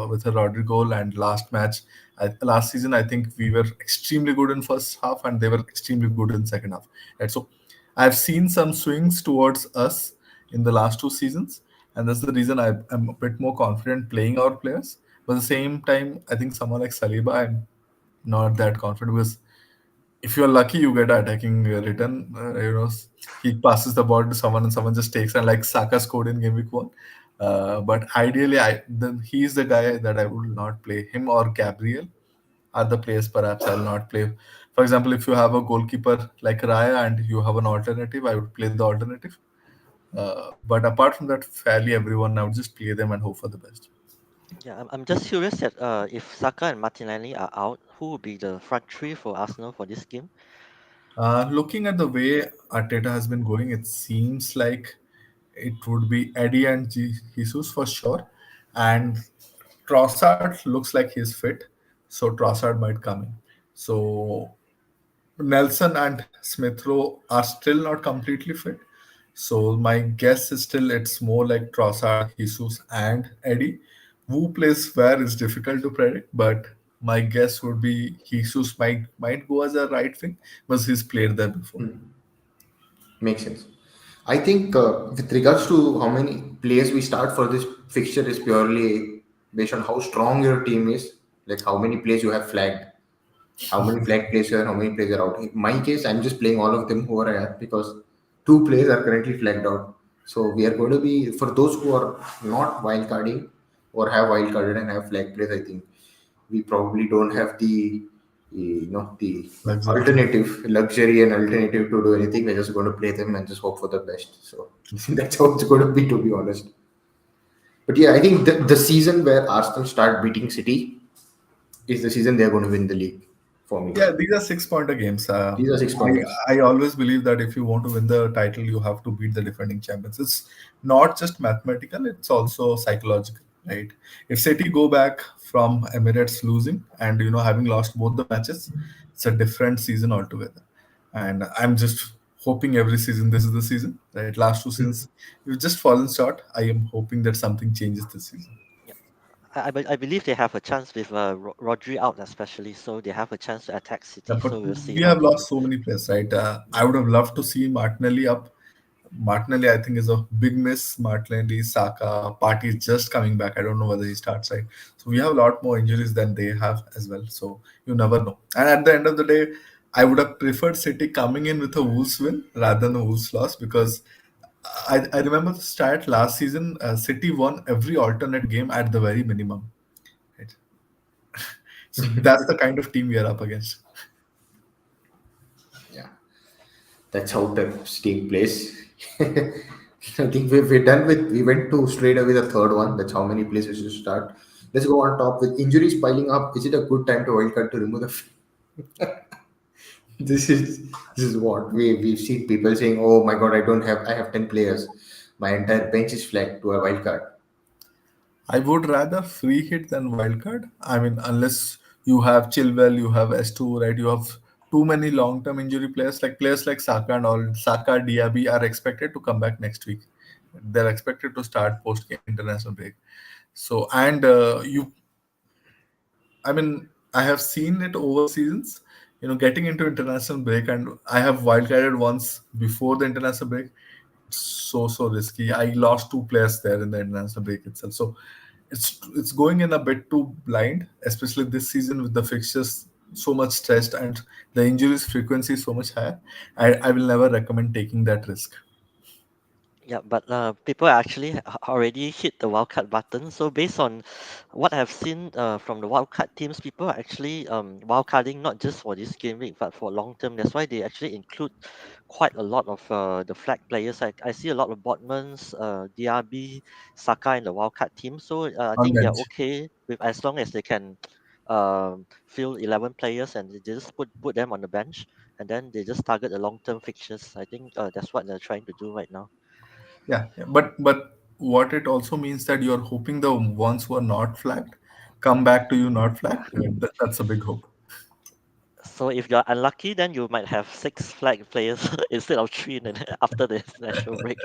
with a Rodri goal, and last season I think we were extremely good in first half, and they were extremely good in second half. Right, so I've seen some swings towards us in the last 2 seasons, and that's the reason I'm a bit more confident playing our players. But at the same time, I think someone like Saliba, I'm not that confident because if you're lucky, you get an attacking return. He passes the ball to someone and someone just takes, and like Saka scored in game week 1. But ideally, he's the guy that I would not play. Him or Gabriel are the players perhaps I'll not play. For example, if you have a goalkeeper like Raya and you have an alternative, I would play the alternative. But apart from that, fairly everyone, I would just play them and hope for the best. Yeah, I'm just curious that if Saka and Martinelli are out, who will be the front three for Arsenal for this game? Looking at the way Arteta has been going, it seems like it would be Eddie and Jesus for sure. And Trossard looks like he's fit, so Trossard might come in. So Nelson and Smith Rowe are still not completely fit. So my guess is still it's more like Trossard, Jesus, and Eddie. Who plays where is difficult to predict, but my guess would be Jesus might go as a right wing because he's played there before. Makes sense. I think with regards to how many players we start for this fixture is purely based on how strong your team is, like how many players you have flagged, how many flag players are, how many players are out. In my case, I'm just playing all of them who are out because two players are currently flagged out. So we are going to be for those who are not wild carding or have wild carded and have flag players. I think we probably don't have the Luxury. alternative luxury and alternative to do anything. We're just going to play them and just hope for the best. So that's how it's going to be, to be honest. But yeah, I think the season where Arsenal start beating City is the season they're going to win the league for me. Yeah, these are 6 pointer games. These are 6 pointers. I always believe that if you want to win the title, you have to beat the defending champions. It's not just mathematical, it's also psychological, right? If City go back from Emirates losing and having lost both the matches, it's a different season altogether. And I'm just hoping every season this is the season, right? Last 2 seasons, you've just fallen short. I am hoping that something changes this season. Yeah, I believe they have a chance with Rodri out especially, so they have a chance to attack Yeah, City. but So we'll see we how have they do. lost so many players, right? I would have loved to see Martinelli up. Martinelli, I think, is a big miss. Martinelli, Saka, Party is just coming back. I don't know whether he starts, right? So we have a lot more injuries than they have as well. So you never know. And at the end of the day, I would have preferred City coming in with a Wolves win rather than a Wolves loss because I remember the stat last season. City won every alternate game at the very minimum. Right? So that's the kind of team we are up against. Yeah, that's how the team plays. I think we're done with. We went to straight away the third one. That's how many places to start. Let's go on top with injuries piling up. Is it a good time to wildcard to remove the? This is what we've seen people saying. Oh my god, I have 10 players. My entire bench is flagged to a wildcard. I would rather free hit than wildcard. I mean, unless you have Chilwell, you have S2, right? You have too many long-term injury players like Saka and all. Saka, Diaby are expected to come back next week. They're expected to start post international break. So, and I mean, I have seen it over seasons. Getting into international break, and I have wildcarded once before the international break. It's so risky. I lost two players there in the international break itself. So it's going in a bit too blind, especially this season with the fixtures so much stressed and the injuries frequency so much higher. I will never recommend taking that risk. Yeah, but people actually already hit the wildcard button. So based on what I've seen from the wildcard teams, people are actually wildcarding not just for this game week but for long term. That's why they actually include quite a lot of the flag players. I see a lot of Botmans, DRB, Saka in the wildcard team. So I On think they're bench. okay with as long as they can field 11 players and they just put them on the bench and then they just target the long term fixtures. I think that's what they're trying to do right now. Yeah. But what it also means that you're hoping the ones who are not flagged come back to you not flagged. That's a big hope. So if you're unlucky, then you might have six flag players instead of three after the international break.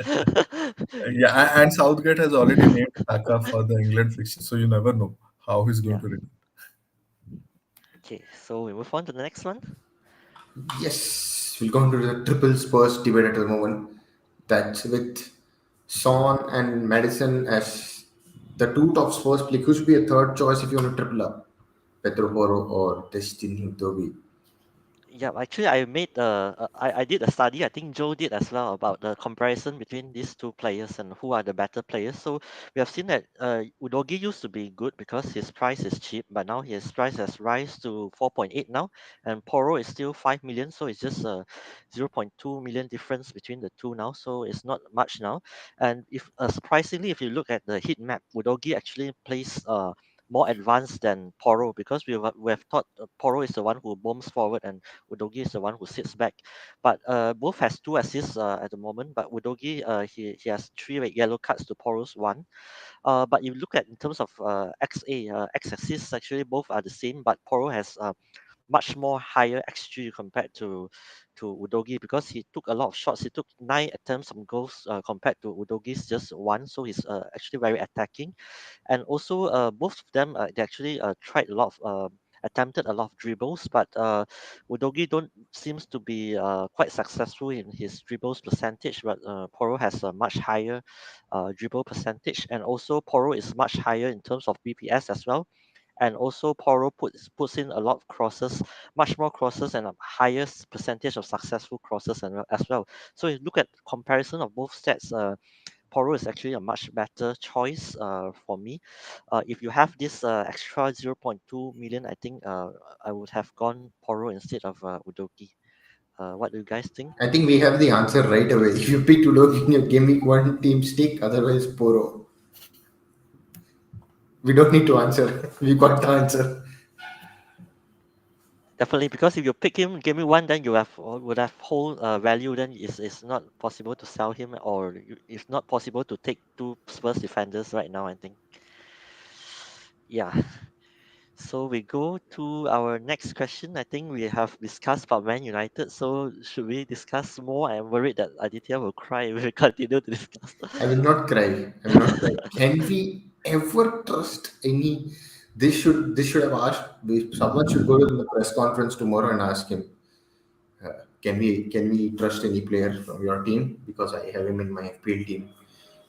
Yeah, and Southgate has already named Saka for the England fixture, so you never know how he's going Yeah. to react. Okay, so we move on to the next one. Yes, we'll go into the triple Spurs debate at the moment. That's with Son and Madison as the two top Spurs play. Who should be a third choice if you want to triple up? Pedro Porro or Destiny Toby? Yeah, actually, I did a study. I think Joe did as well about the comparison between these two players and who are the better players. So we have seen that Udogi used to be good because his price is cheap, but now his price has rise to 4.8 now, and Poro is still 5 million. So it's just a 0.2 million difference between the two now. So it's not much now. And if surprisingly, if you look at the heat map, Udogi actually plays more advanced than Poro because we have thought Poro is the one who bombs forward and Udogi is the one who sits back. But both has two assists at the moment. But Udogi, he has three red yellow cards to Poro's one. But if you look at in terms of XA, X assists, actually both are the same. But Poro has much more higher XG compared to Udogi because he took a lot of shots. He took 9 attempts on goals compared to Udogi's just one. So he's actually very attacking. And also both of them they actually tried a lot of attempted a lot of dribbles, but Udogi don't seems to be quite successful in his dribbles percentage, but Poro has a much higher dribble percentage, and also Poro is much higher in terms of BPS as well. And also Poro puts in a lot of crosses, much more crosses and a higher percentage of successful crosses as well. So if you look at comparison of both stats, Poro is actually a much better choice for me. If you have this extra 0.2 million, I think I would have gone Poro instead of Udogi. What do you guys think? I think we have the answer right away. If you pick Udogi in your game week one team stick, otherwise Poro. We don't need to answer. We got the answer. Definitely, because if you pick him game week one, then you have would have whole value. Then it's not possible to sell him, or it's not possible to take two Spurs defenders right now. I think. Yeah. So we go to our next question. I think we have discussed about Man United. So should we discuss more? I'm worried that Aditya will cry if we continue to discuss. I will not cry. I will not cry. Can we ever trust any? This should have asked. Someone should go to the press conference tomorrow and ask him. Can we trust any player from your team? Because I have him in my FPL team.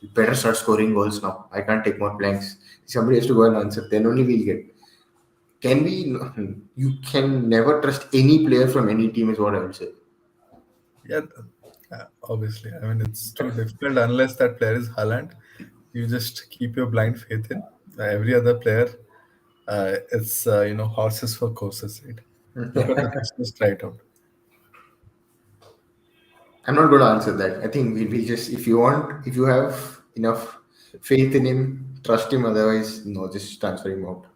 You better start scoring goals now. I can't take more blanks. Somebody has to go and answer. Then only we'll get. Can we? You can never trust any player from any team. Is what I would say. Yeah, obviously. I mean, it's too difficult unless that player is Haaland. You just keep your blind faith in every other player. It's horses for courses, right? Look at the fixtures, try it out. I'm not going to answer that. I think we will just, if you want, if you have enough faith in him, trust him. Otherwise, no, just transfer him out.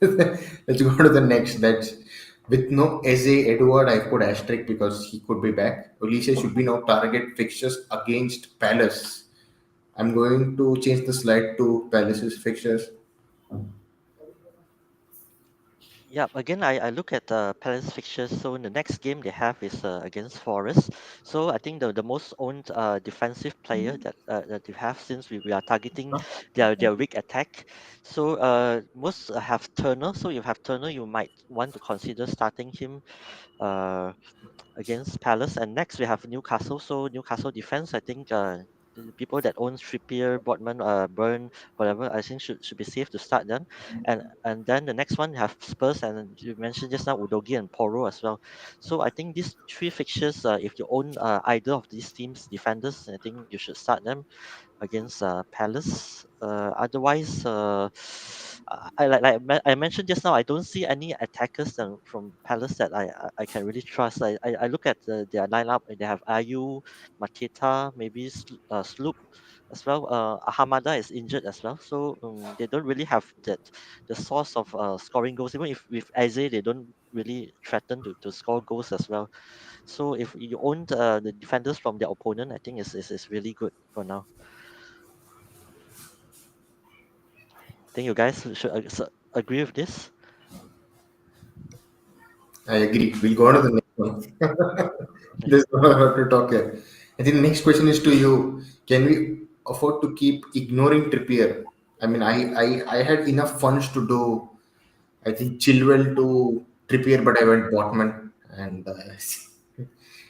Let's go to the next. That's with no Eze Edward. I put asterisk because he could be back. Olise should be now target fixtures against Palace. I'm going to change the slide to Palace's fixtures. Yeah, again, I look at Palace fixtures. So in the next game they have is against Forest. So I think the most owned defensive player that you have, since we are targeting their weak attack. So most have Turner. So you have Turner, you might want to consider starting him. Uh, against Palace. And next we have Newcastle. So Newcastle defense, I think the people that own Trippier, Botman, Burn, whatever, I think should be safe to start them. And then the next one you have Spurs, and you mentioned just now Udogi and Poro as well. So I think these three fixtures, if you own either of these teams defenders, I think you should start them against Palace. Otherwise, I mentioned just now, I don't see any attackers from Palace that I can really trust. I look at their lineup. They have Ayu, Mateta, maybe Sloop as well. Ahamada is injured as well, so they don't really have the source of scoring goals. Even if with Eze, they don't really threaten to score goals as well. So if you own the defenders from their opponent, I think is really good for now. Think you guys should agree with this. I agree. We'll go on to the next one. There's no more to talk here. I think the next question is to you. Can we afford to keep ignoring Trippier? I mean, I had enough funds to do, I think, Chilwell to Trippier, but I went Botman. And I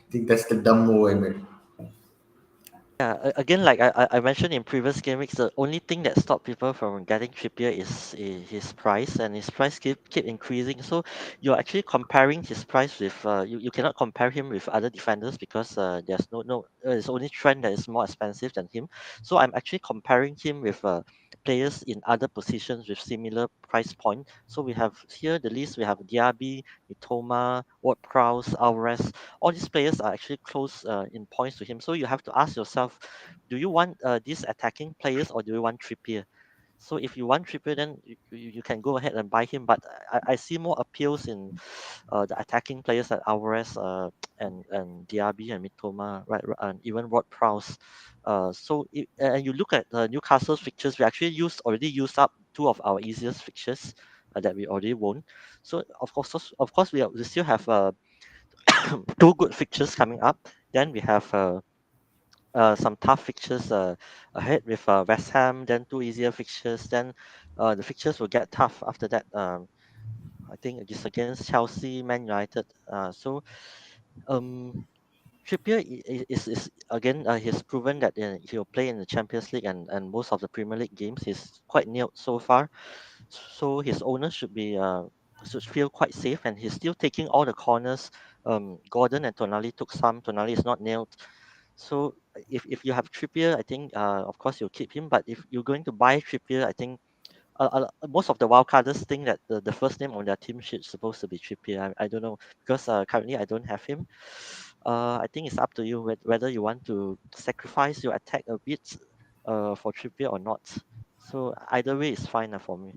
think that's the dumb move I made. Yeah, again, like I mentioned in previous game weeks, the only thing that stopped people from getting Trippier is his price, and his price keep increasing. So you're actually comparing his price with you cannot compare him with other defenders because there's there's only Trent that is more expensive than him. So I'm actually comparing him with players in other positions with similar price point. So we have here the list. We have Diaby, Mitoma, Ward-Prowse, Alvarez. All these players are actually close in points to him. So you have to ask yourself, do you want these attacking players or do you want Trippier? So if you want Trippier, then you can go ahead and buy him. But I see more appeals in the attacking players like Alvarez and Diaby and Mitoma, right, and even Rod Prowse. And you look at Newcastle's fixtures, we actually already used up two of our easiest fixtures that we already won. So of course we still have two good fixtures coming up. Then we have some tough fixtures ahead with West Ham, then two easier fixtures. Then the fixtures will get tough after that. I think it's against Chelsea, Man United. Um, Trippier is again he's proven that he'll play in the Champions League and most of the Premier League games. He's quite nailed so far, so his owner should feel quite safe, and he's still taking all the corners. Gordon and Tonali took some. Tonali is not nailed. So if you have Trippier, I think of course you'll keep him. But if you're going to buy Trippier, I think most of the wildcarders think that the first name on their team sheet is supposed to be Trippier. I don't know because currently I don't have him. I think it's up to you whether you want to sacrifice your attack a bit for Trippier or not. So either way is fine for me.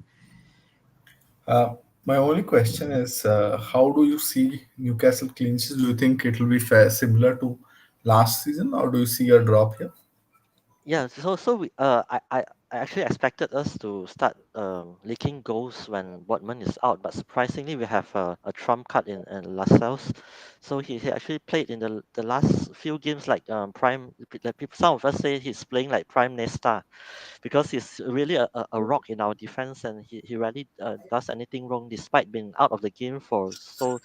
My only question is, how do you see Newcastle clean sheets? Do you think it will be fair, similar to last season, or do you see a drop here? Yeah, I actually expected us to start leaking goals when Botman is out, but surprisingly we have a trump card in Lascelles. So he actually played in the last few games like prime. Like people, some of us say he's playing like prime Nesta because he's really a rock in our defense, and he rarely does anything wrong despite being out of the game for so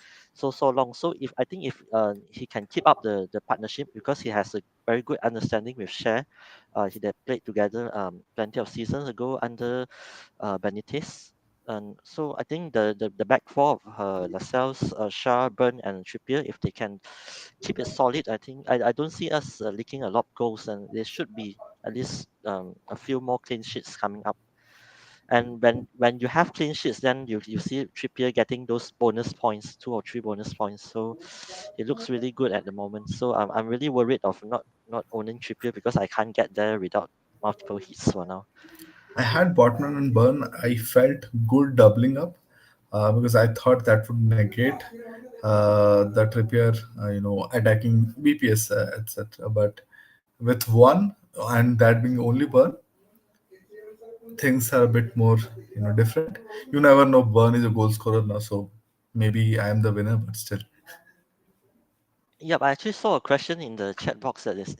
long. So if I think if he can keep up the partnership because he has a very good understanding with Share, they played together plenty of seasons ago under Benitez. And so I think the back four of Lascelles, Shah, Burn, and Trippier, if they can keep it solid, I think I don't see us leaking a lot of goals, and there should be at least a few more clean sheets coming up. And when you have clean sheets, then you see Trippier getting those bonus points, 2 or 3 bonus points. So it looks really good at the moment. So I'm really worried of not owning Trippier because I can't get there without multiple hits for now. I had Botman and Burn. I felt good doubling up because I thought that would negate the Trippier, attacking BPS, etc. But with one and that being only Burn, things are a bit more, different. You never know. Burn is a goal scorer now, so maybe I am the winner, but still. Yep, I actually saw a question in the chat box that is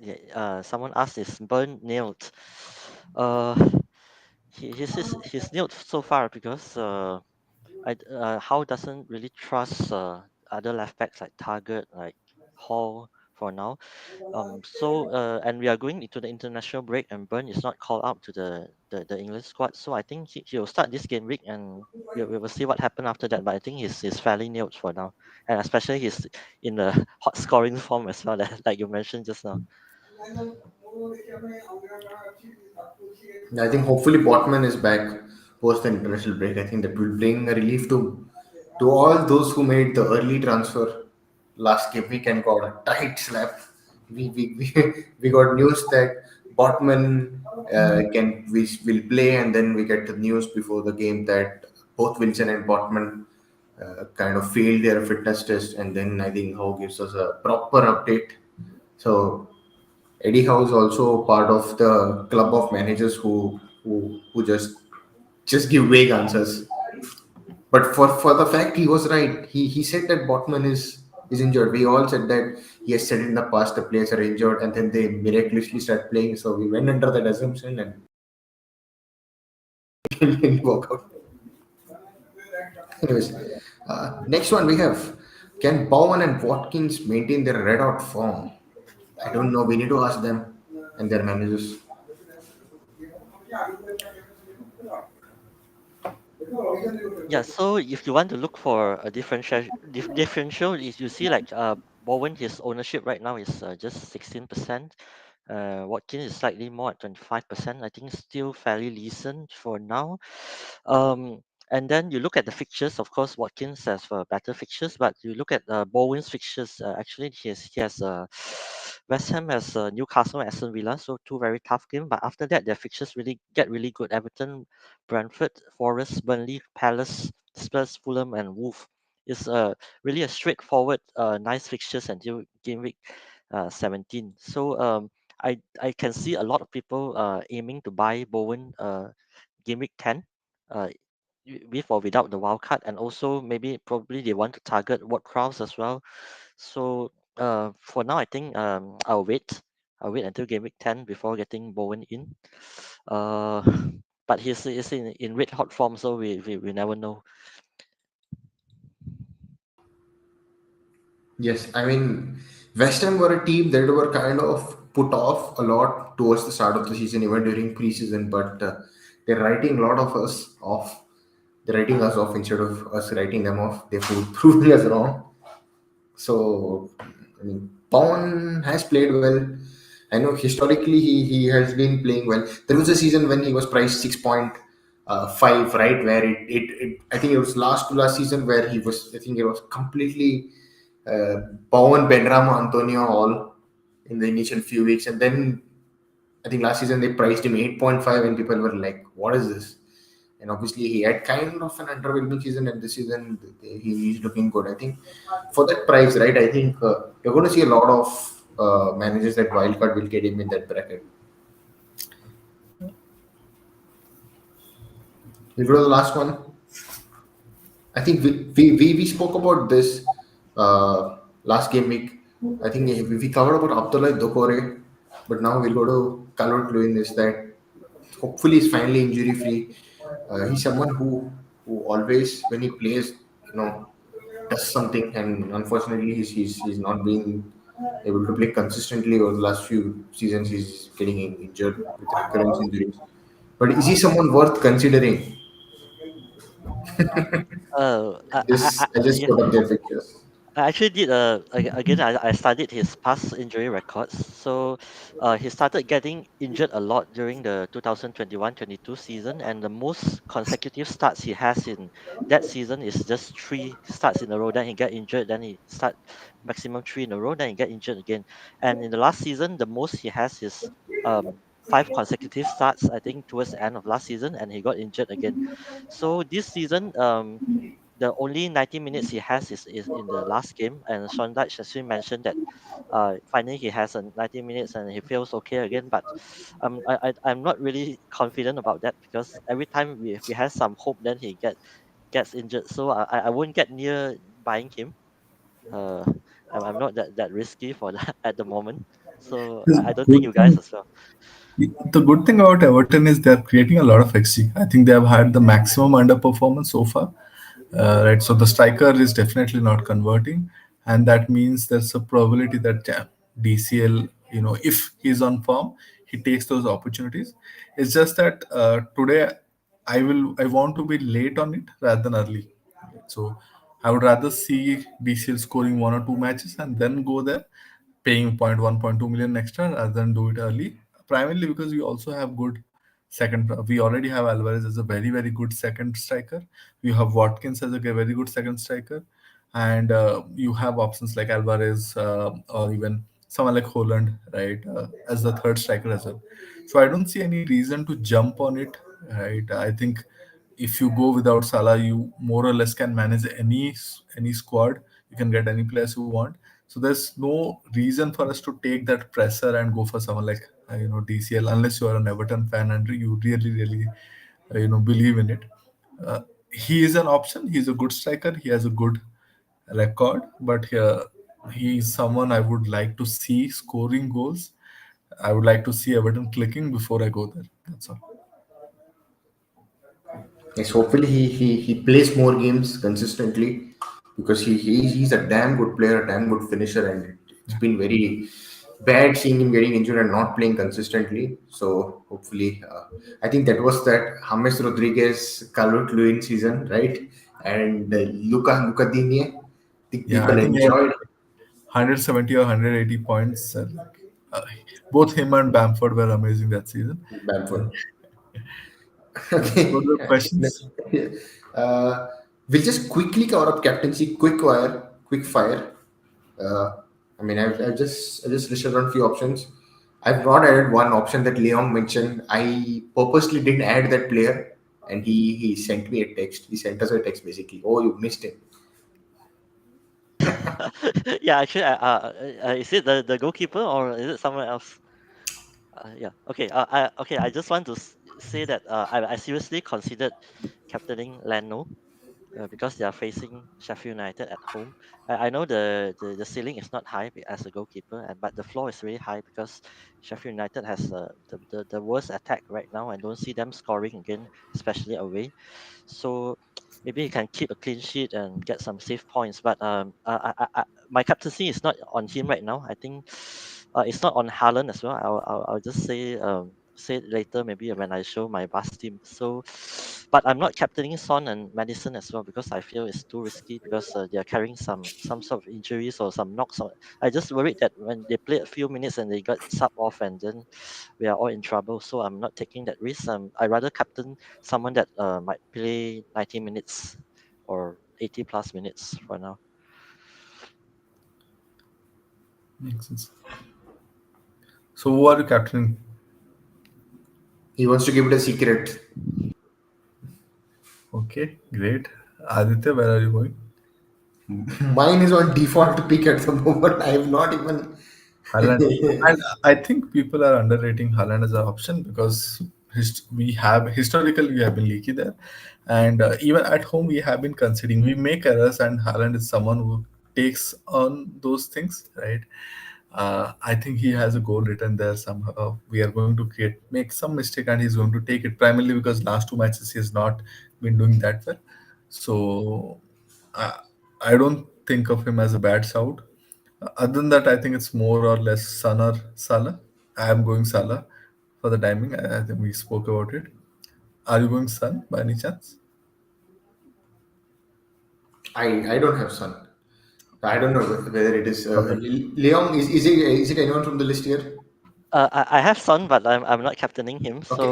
someone asked, is Burn nailed? Uh, he's nailed so far because How doesn't really trust other left backs like Target, like Hall for now. And we are going into the international break, and Burn is not called up to the England squad. So I think he'll start this game week, and we will see what happens after that. But I think he's fairly nailed for now, and especially he's in the hot scoring form as well, like you mentioned just now. I think hopefully Botman is back post the international break. I think that will bring a relief to all those who made the early transfer last game week and got a tight slap. We got news that Botman can we will play, and then we get the news before the game that both Wilson and Botman kind of failed their fitness test, and then I think Howe gives us a proper update. So Eddie Howe is also part of the club of managers who just give vague answers. But for the fact he was right, he said that Botman is injured. We all said that he has said in the past the players are injured, and then they miraculously start playing. So we went under that assumption and it didn't work out. Anyways, next one we have, can Bowen and Watkins maintain their red hot form? I don't know. We need to ask them and their managers. Yeah, so if you want to look for a differential, is you see like Bowen, his ownership right now is just 16%. Watkins is slightly more at 25%. I think still fairly decent for now. Um, and then you look at the fixtures. Of course, Watkins has better fixtures, but you look at Bowen's fixtures. Actually, he has West Ham has Newcastle and Aston Villa, so two very tough games. But after that, their fixtures really get really good. Everton, Brentford, Forest, Burnley, Palace, Spurs, Fulham, and Wolf. Is really a straightforward, nice fixtures until game week 17. So I can see a lot of people aiming to buy Bowen game week 10, uh, with or without the wild card, and also maybe probably they want to target Ward Prowse as well. So for now, I think I'll wait. I'll wait until game week 10 before getting Bowen in. Uh, but he's in red hot form, so we never know. Yes, I mean, West Ham were a team that were kind of put off a lot towards the start of the season, even during preseason. But they're writing a lot of us off. They're writing us off instead of us writing them off. They're proving us wrong. So, I mean, Pawan has played well. I know historically he has been playing well. There was a season when he was priced 6.5, right? Where I think it was last to last season where he was, I think it was completely Pawan, Benrahma, Antonio all in the initial few weeks. And then I think last season they priced him 8.5 and people were like, what is this? And obviously he had kind of an underwhelming season, and this season he's looking good. I think for that price, right? I think you're going to see a lot of managers that wildcard will get him in that bracket. You go to the last one. I think we spoke about this last game week. I think we covered about Abdullah Dokore, but now we'll go to Calvert Lewin. Is that hopefully he's finally injury free. He's someone who always when he plays, does something, and unfortunately he's not been able to play consistently over the last few seasons. He's getting injured with recurrent injuries. But is he someone worth considering? Uh, I, I just yeah. put up their pictures. I actually did again. I studied his past injury records. So, he started getting injured a lot during the 2021-22 season, and the most consecutive starts he has in that season is just three starts in a row. Then he get injured. Then he start maximum three in a row. Then he get injured again. And in the last season, the most he has is five consecutive starts. I think towards the end of last season, and he got injured again. So this season, the only 90 minutes he has is in the last game. And Sean Dyche actually mentioned that finally he has a 90 minutes and he feels okay again. But I'm not really confident about that because every time we have some hope, then he gets injured. So I won't get near buying him. Uh, I'm not that risky for that at the moment. So I don't think Good you guys thing as well. The good thing about Everton is they're creating a lot of XG. I think they have had the maximum underperformance so far. Right, so the striker is definitely not converting, and that means there's a probability that DCL, if he's on form, he takes those opportunities. It's just that today I want to be late on it rather than early. So I would rather see DCL scoring one or two matches and then go there, paying point 1, point 2 million extra rather than do it early. Primarily because we also have good second. We already have Alvarez as a very very good second striker. We have Watkins as a very good second striker, and you have options like Alvarez or even someone like Holland, right, as the third striker as well. So I don't see any reason to jump on it, right? I think if you go without Salah, you more or less can manage any squad. You can get any players you want. So there's no reason for us to take that pressure and go for someone like DCL unless you are an Everton fan and you really really believe in it. Uh, he is an option. He's a good striker. He has a good record, but he is someone I would like to see scoring goals. I would like to see Everton clicking before I go there. That's all. Yes, hopefully he plays more games consistently because he's a damn good player, a damn good finisher, and it's been very bad seeing him getting injured and not playing consistently. So hopefully, I think that was that James Rodriguez Calvert Lewin season, right? And Luca Digne. I think Yeah, I people think he had enjoyed 170 or 180 points. Uh, Both him and Bamford were amazing that season. Uh, Bamford. what Okay. are the questions? uh, we'll just quickly cover up captaincy, quick fire. Uh, I mean, I just listed down few options. I've not added one option that Leon mentioned. I purposely didn't add that player, and he sent me a text. He sent us a text basically. Oh, you missed him. Yeah, actually, is it the goalkeeper or is it someone else? Yeah. Okay. Okay. I just want to say that I seriously considered captaining Leno because they are facing Sheffield United at home. I know the ceiling is not high as a goalkeeper, but the floor is really high because Sheffield United has the worst attack right now. I don't see them scoring again, especially away. So maybe he can keep a clean sheet and get some save points. But my captaincy is not on him right now. I think it's not on Haaland as well. I'll just say it later maybe when I show my bus team. So, but I'm not captaining Son and Madison as well because I feel it's too risky because they are carrying some sort of injuries or some knocks. I just worried that when they play a few minutes and they got sub off and then we are all in trouble. So I'm not taking that risk. I rather captain someone that might play 90 minutes or 80 plus minutes for now. Makes sense. So who are you captaining? He wants to give it a secret. Okay, great. Aditya, where are you going? Mine is on default pick at the moment. I have not even. Haaland. And I think people are underrating Haaland as an option because we have historically we have been leaky there, and even at home we have been conceding. We make errors, and Haaland is someone who takes on those things, right? I think he has a goal written there somehow. We are going to make some mistake, and he's going to take it primarily because last two matches he has not been doing that well. So uh, I don't think of him as a bad shout. Other than that, I think it's more or less Son or Salah. I am going Salah for the timing. I think we spoke about it. Are you going Son by any chance? I don't have Son. I don't know whether it is Okay. Leon. Is it anyone from the list here? I have Son, but I'm not captaining him. Okay, So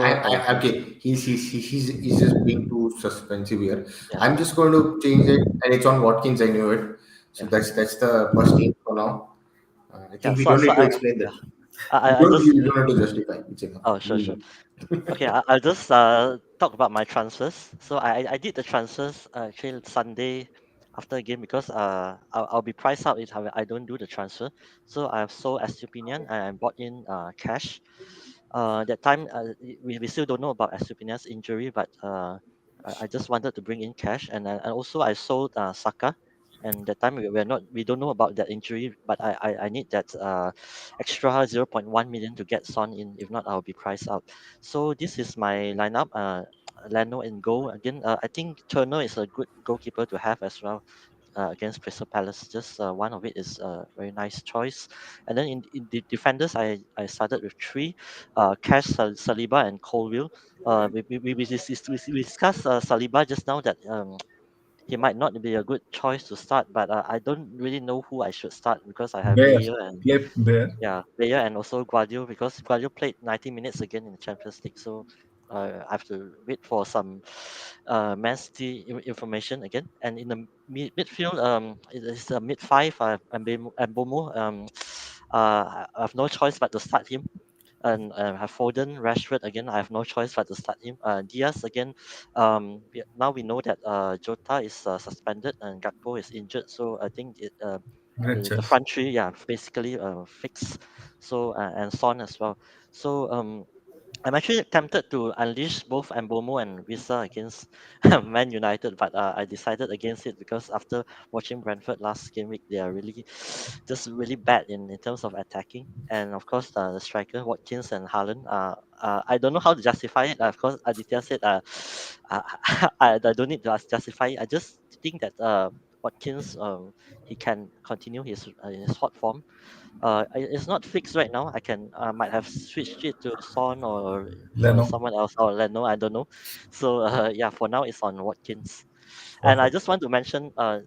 okay. He's just being too suspensive here. yeah, I'm just going to change it, and it's on Watkins. I knew it, so yeah, that's the first team for now. I yeah. think we So don't so need to I explain yeah that. You I don't just you don't have to justify. It's enough. oh sure We sure. know. Okay, I'll just talk about my transfers. So I did the transfers actually Sunday after the game because I'll be priced out if I don't do the transfer. So I have sold Estupinian and I bought in cash. That time we still don't know about Estupinian's injury, but I just wanted to bring in cash and also I sold Saka. And that time we don't know about that injury, but I need that extra 0.1 million to get Son in. If not, I'll be priced out. So this is my lineup. Leno in goal again. I think Turner is a good goalkeeper to have as well against Crystal Palace. Just one of it is a very nice choice. And then in the defenders, I started with three: Cash, Saliba, and Colwill. We discussed Saliba just now that he might not be a good choice to start, but I don't really know who I should start because I have Bear. Bayer and Play Bear. yeah, Bayer and also Guardiola because Guardiola played 90 minutes again in the Champions League. So I have to wait for some Man City information again. And in the midfield, it is a mid five. Mbomo. I have no choice but to start him. And have Foden, Rashford again. I have no choice but to start him. Diaz again. Now we know that Jota is suspended and Gakpo is injured. So I think Great the choice. front three, yeah, basically fixed. So and Son as well. So I'm actually tempted to unleash both Ambomo and Visa against Man United, but I decided against it because after watching Brentford last game week, they are really just really bad in terms of attacking. And of course, the striker Watkins and Haaland. I don't know how to justify it. Of course, Aditya said uh, I don't need to justify it. I just think that Watkins he can continue his hot form. It's not fixed right now. I can might have switched it to Son or Leno. someone else or Leno. I don't know. So yeah, for now it's on Watkins. And I Perfect. just want to mention a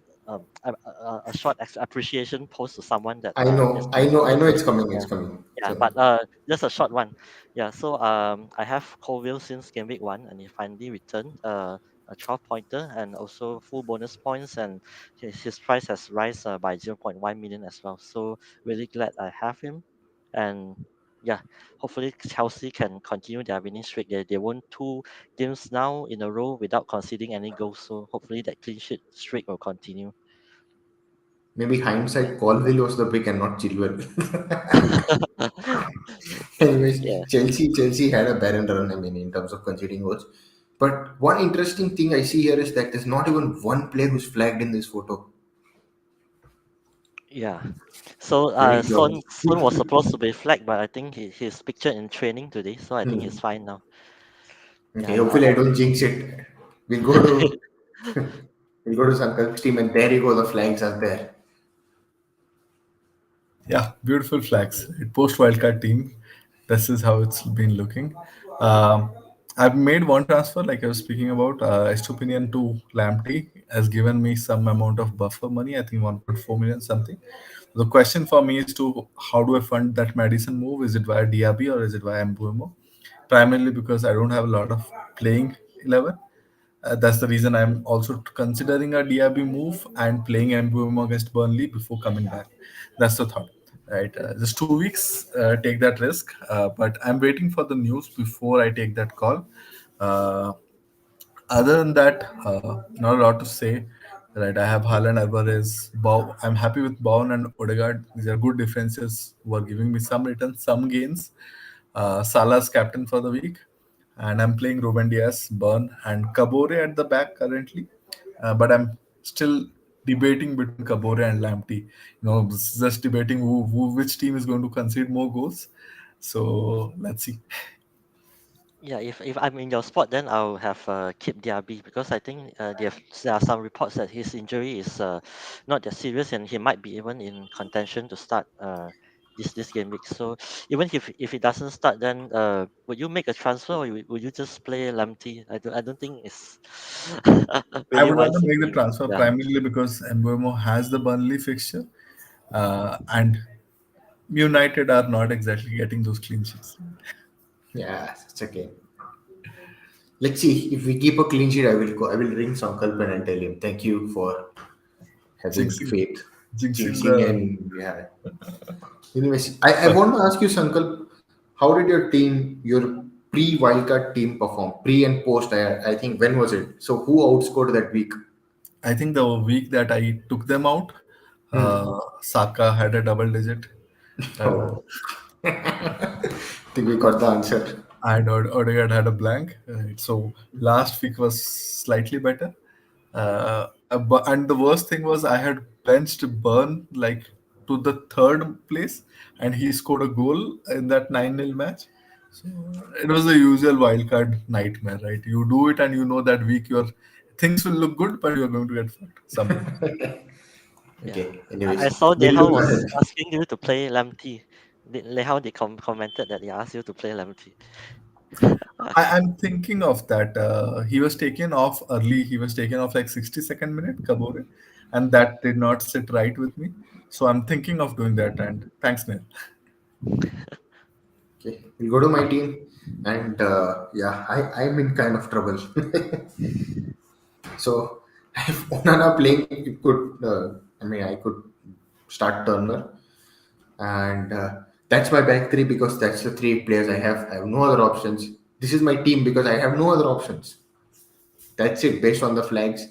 short appreciation post to someone that is I know mentioned. it's coming. Yeah, It's coming. yeah, So but just a short one. Yeah, so I have Colville since game week one, and he finally returned a 12 pointer and also full bonus points, and his price has rise by 0.1 million as well. So really glad I have him, and yeah, hopefully Chelsea can continue their winning streak. They won two games now in a row without conceding any goals, so hopefully that clean sheet streak will continue. maybe Yeah. hindsight, Colville was the pick and not Chilwell. Anyways, Yeah. Chelsea had a barren run. I mean, in terms of conceding goals. But one interesting thing I see here is that there's not even one player who's flagged in this photo. Yeah. So Great job. Son was supposed to be flagged, but I think he's pictured in training today, so I think he's Hmm. fine now. Okay, Yeah. hopefully I don't jinx it. We'll go to we'll go to Sankalp's team, and there you go. The flags are there. Yeah, beautiful flags. It post wildcard team. This is how it's been looking. Um, I've made one transfer, like I was speaking about. Estupinian to Lamptey has given me some amount of buffer money. I think 1.4 million something. The question for me is to how do I fund that Madison move? Is it via DRB or is it via Mbuemo? Primarily because I don't have a lot of playing 11. That's the reason I'm also considering a DRB move and playing Mbuemo against Burnley before coming back. That's the thought, right? Just 2 weeks, take that risk. But I'm waiting for the news before I take that call. Uh, Other than that, not a lot to say. Right, I have Haaland, Alvarez, Bow. I'm happy with Bowen and Odegaard. These are good defenses who are giving me some returns, some gains. Salah's captain for the week, and I'm playing Ruben Diaz, Burn, and Kabore at the back currently. But I'm still debating between Kabore and Lamptey. Just debating which team is going to concede more goals. So let's see. Yeah, if I'm in your spot, then I'll have keep Diaby because I think there are some reports that his injury is not that serious and he might be even in contention to start this game week. So even if it doesn't start, then would you make a transfer, or would you just play Lamptey? I don't think it's I really would rather wise to make the bring. transfer Yeah, primarily because Mbuemo has the Burnley fixture, and United are not exactly getting those clean sheets. Yeah, it's okay. Let's see if we keep a clean sheet. I will go. I will ring Sankalpan and tell him thank you for having Jinxing, faith, jinxing jinxing, the. and yeah. Anyways, I want to ask you, Sankalp, how did your team, your pre-wildcard team perform? Pre and post, I think, when was it? So who outscored that week? I think the week that I took them out, Saka had a double digit. Uh, Oh, I think we got the answer. and Odegaard had a blank. So last week was slightly better. And the worst thing was I had benched Burn like to the third place, and he scored a goal in that 9-0 match. So it was the usual wildcard nightmare, right? You do it and you know that week your things will look good, but you're going to get fucked somehow. yeah. Okay, I anyways, saw we'll Nehal look was ahead. asking you to play Lamptey. Nehal commented that he asked you to play Lamptey. I'm thinking of that. He was taken off early. He was taken off like 62nd minute, Kabore, and that did not sit right with me. So I'm thinking of doing that. And thanks, Neil. Okay, we'll go to my team, and yeah, I'm in kind of trouble. So if Onana playing, it could. I mean, I could start Turner, and that's my back three because that's the three players I have. I have no other options. This is my team because I have no other options. That's it. Based on the flags,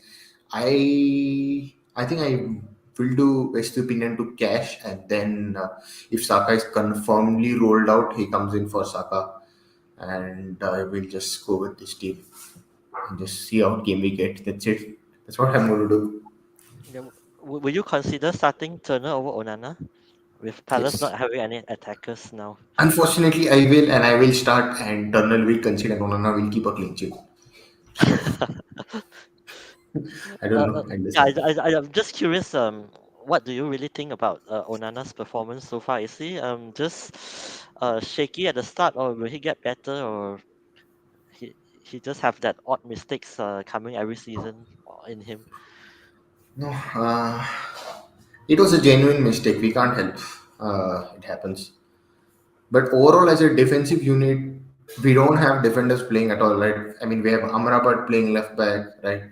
I think I will do West opinion to cash, and then if Saka is confirmedly rolled out, he comes in for Saka, and I will just go with this team and just see how game we get. That's it. That's what I'm going to do. Yeah, will you consider starting Turner over Onana with Palace Yes. not having any attackers now? Unfortunately, I will, and I will start, and Turnell will concede, and Onana will keep a clean sheet. I don't know. I Yeah, understand. I'm just curious. What do you really think about Onana's performance so far? Is he just shaky at the start, or will he get better, or he just have that odd mistakes coming every season in him? No, it was a genuine mistake. We can't help. It happens. But overall, as a defensive unit, we don't have defenders playing at all, right? I mean, we have Amrabat playing left back, right?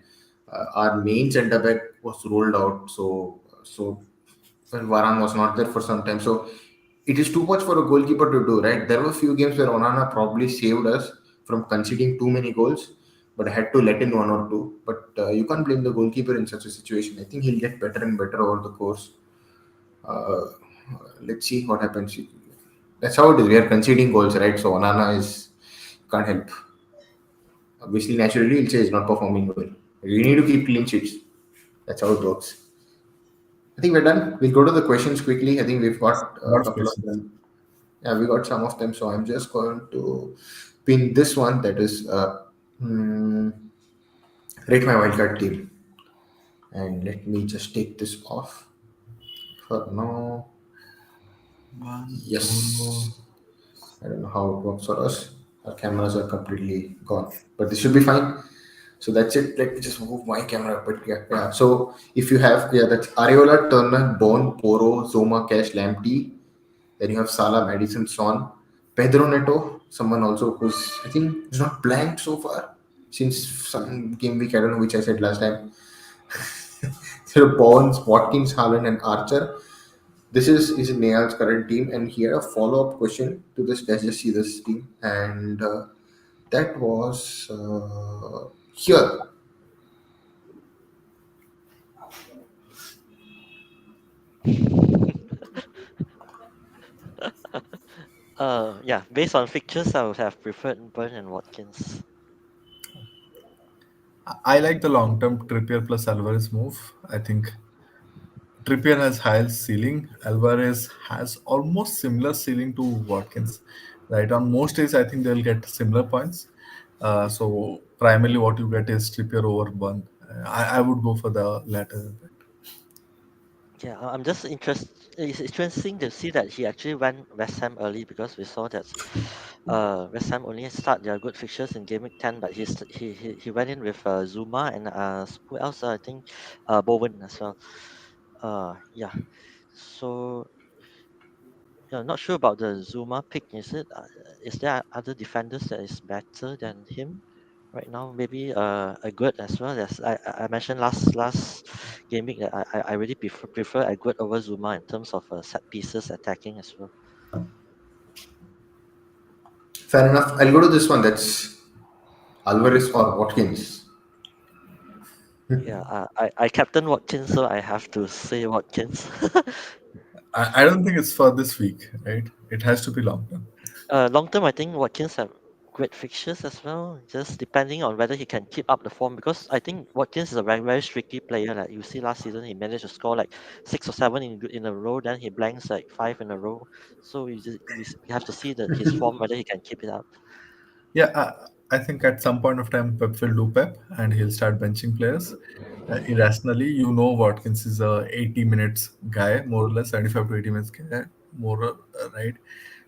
Our main centre back was rolled out, so when Varane was not there for some time. So it is too much for a goalkeeper to do, right? There were a few games where Onana probably saved us from conceding too many goals, but I had to let in one or two. But you can't blame the goalkeeper in such a situation. I think he'll get better and better over the course. Uh, let's see what happens. That's how it is. We are conceding goals, right? So Onana is can't help. Obviously, naturally, he'll say he's not performing well. You need to keep clean sheets. That's how it works. I think we're done. We'll go to the questions quickly. I think we've got A lot a of couple of questions. them. Yeah, we got some of them. So I'm just going to pin this one that is hmm, rate my wildcard team. And let me just take this off for now. One, two. Yes. I don't know how it works for us. Our cameras are completely gone, but this should be fine. So that's it. Let me just move my camera. But yeah. So if you have, yeah, that's Areola, Turner, Bone, Poro, Zoma, Cash, Lamptey. Then you have Salah, Madison, Son, Pedro Neto, someone also who's, I think, is not blanked so far since some game week. I don't know which I said last time. So Bonds, Watkins, Haaland, and Archer. This is Neal's current team, and he had a follow up question to this. Let's just see this team, and that was here. Yeah, based on fixtures, I would have preferred Burn and Watkins. I like the long-term Trippier plus Alvarez move. I think Trippier has high ceiling. Alvarez has almost similar ceiling to Watkins. Right on most days, I think they'll get similar points. So primarily, what you get is Trippier over Burn. I would go for the latter. Yeah, I'm just interested. It's interesting to see that he actually went West Ham early because we saw that West Ham only start their good fixtures in Game Week 10, but he went in with Zuma and who else? I think Bowen as well. Yeah. So yeah, not sure about the Zuma pick. Is it? Is there other defenders that is better than him right now? Maybe a good as well. As I mentioned last game week that I really prefer a good over Zuma in terms of set pieces attacking as well. Fair enough. I'll go to this one. That's Alvarez or Watkins. Yeah, I captain Watkins, so I have to say Watkins. I don't think it's for this week, right? It has to be long term. Long term, I think Watkins have great fixtures as well. Just depending on whether he can keep up the form, because I think Watkins is a very streaky player. Like you see last season, he managed to score like 6 or 7 in a row. Then he blanks like 5 in a row. So you have to see that his form whether he can keep it up. Yeah, I think at some point of time, Pep will do Pep and he'll start benching players. Irrationally, you know Watkins is a 80 minutes guy, more or less, 75 to 80 minutes guy, more right?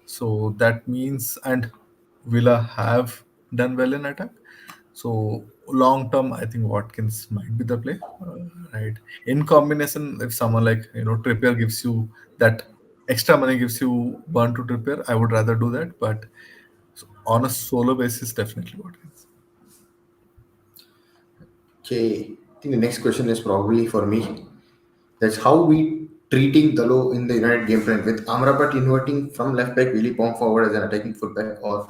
So that means, and Villa have done well in attack. So long term, I think Watkins might be the play, right? In combination, if someone like Trippier gives you that extra money, gives you one to Trippier, I would rather do that. But on a solo basis, definitely Watkins. Okay, I think the next question is probably for me. That's how we treating Dalo in the United game plan with Amrabat inverting from left back, Willy Pong forward as an attacking fullback, or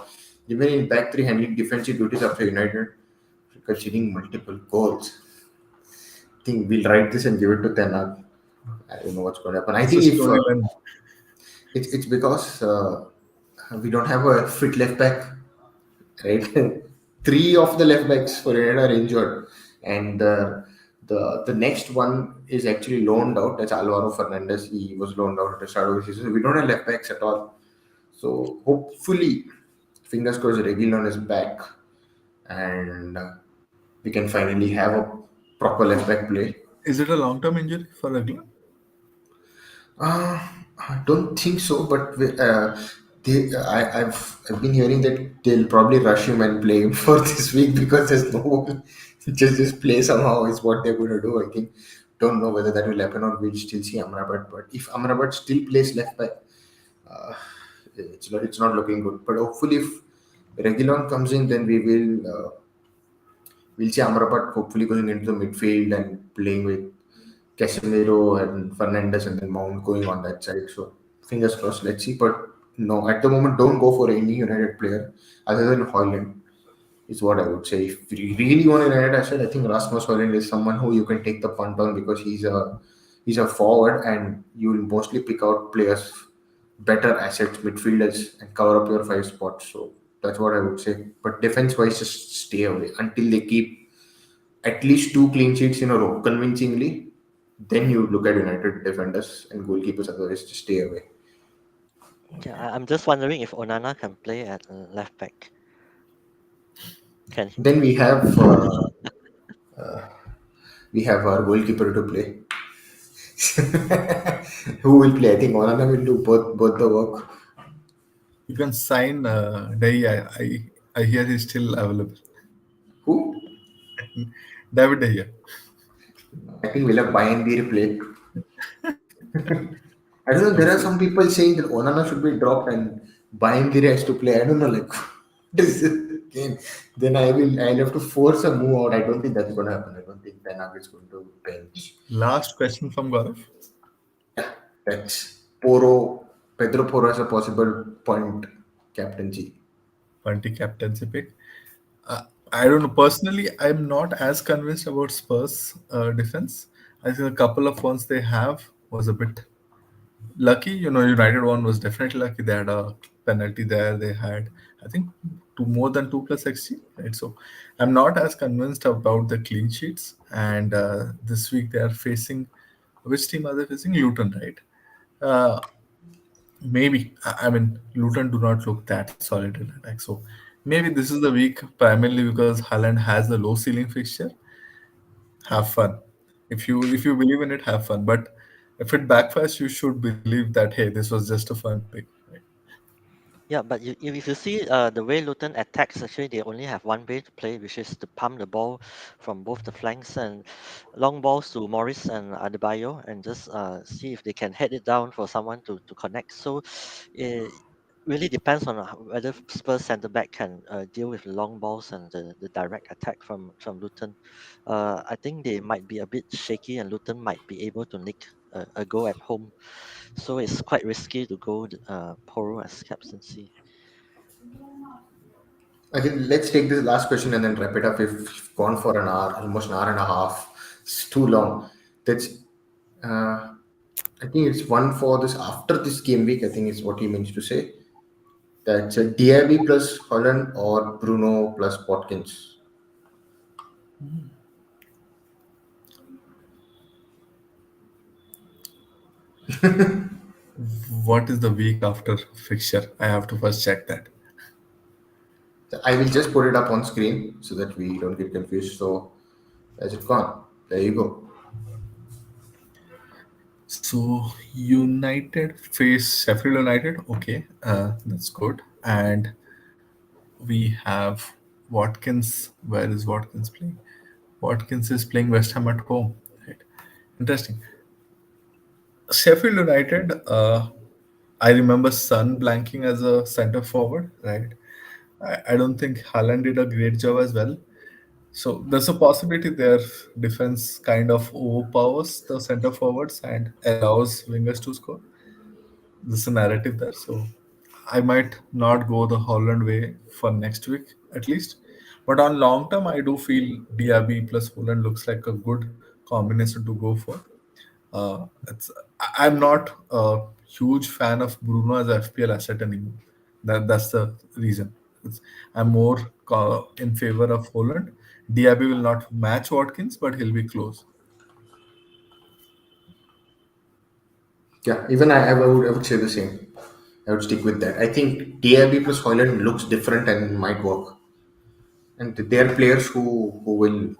even in back three handling defensive duties after United conceding multiple goals. I think we'll write this and give it to Tenag. I don't know what's going to happen. I It's a think if storyline. it's because we don't have a fit left back, right? Three of the left backs for United are injured, and the next one is actually loaned out. That's Alvaro Fernandez. He was loaned out at the start of the season. So we don't have left backs at all. So hopefully, fingers crossed, Reguilon is back, and we can finally have a proper left back play. Is it a long term injury for Raglan? Uh, I don't think so, but I've been hearing that they'll probably rush him and play him for this week because there's no one. Just play somehow is what they're going to do. I think. Don't know whether that will happen or we'll still see Amrabat. But if Amrabat still plays left back, uh, it's not looking good. But hopefully, if Reguilon comes in, then we'll see Amrabat hopefully going into the midfield and playing with Casemiro and Fernandez and then Mount going on that side. So fingers crossed. Let's see. But no, at the moment, don't go for any United player other than Hoyland. Is what I would say. If you really want a United asset, I think Rasmus Hoyland is someone who you can take the punt on because he's a forward and you will mostly pick out players better assets, midfielders, and cover up your 5 spots. So that's what I would say. But defense wise, just stay away until they keep at least 2 clean sheets in a row convincingly. Then you look at United defenders and goalkeepers, otherwise just stay away. Yeah, I'm just wondering if Onana can play at left back. Can he? Then we have our goalkeeper to play. Who will play? I think Onana will do both the work. You can sign Day. I hear he's still available. Who? David De Gea. I think we'll have Bayern play. I don't know. There are some people saying that Onana should be dropped and Bayern has to play. I don't know. Like, what is this game? Then I'll have to force a move out. I don't think that's going to happen. I don't think Ten Hag is going to bench. Last question from Gaurav. That's Pedro Poro as a possible point captaincy. Punty captaincy pick. I don't know. Personally, I'm not as convinced about Spurs' defense. I think a couple of ones they have was a bit lucky. United one was definitely lucky. They had a penalty there. They had, I think, more than 2 plus XG. Right. So I'm not as convinced about the clean sheets. And this week they are facing, which team are they facing? Luton, right? Uh, Maybe. I mean, Luton do not look that solid in attack. So maybe this is the week primarily because Haaland has the low ceiling fixture. Have fun. If you believe in it, have fun. But If it backfires, you should believe that hey, this was just a fun pick. Right? Yeah, but if you see the way Luton attacks, actually they only have one way to play, which is to pump the ball from both the flanks and long balls to Morris and Adebayo, and just see if they can head it down for someone to connect. So it really depends on whether Spurs centre back can deal with the long balls and the direct attack from Luton. I think they might be a bit shaky, and Luton might be able to nick a goal at home. So it's quite risky to go Poro as captaincy. I think let's take this last question and then wrap it up. We've gone for an hour, almost an hour and a half. It's too long. That's I think it's one for this after this game week. I think is what he means to say. That's a Diaby plus Holland or Bruno plus Watkins. What is the week after fixture? I have to first check that. I will just put it up on screen so that we don't get confused. So, as it gone? There you go. So United face Sheffield United. Okay, that's good. And we have Watkins. Where is Watkins playing? Watkins is playing West Ham at home. Right. Interesting. Sheffield United. I remember Son blanking as a center forward. Right. I don't think Haaland did a great job as well. So there's a possibility their defense kind of overpowers the center forwards and allows wingers to score. There's a narrative there. So I might not go the Holland way for next week at least. But on long term, I do feel Diaby plus Holland looks like a good combination to go for. I'm not a huge fan of Bruno as a FPL asset anymore. That's the reason. It's, I'm more in favor of Holland. Diaby will not match Watkins, but he'll be close. Yeah, even I would say the same. I would stick with that. I think DIB plus Hoyland looks different and might work. And they are players who will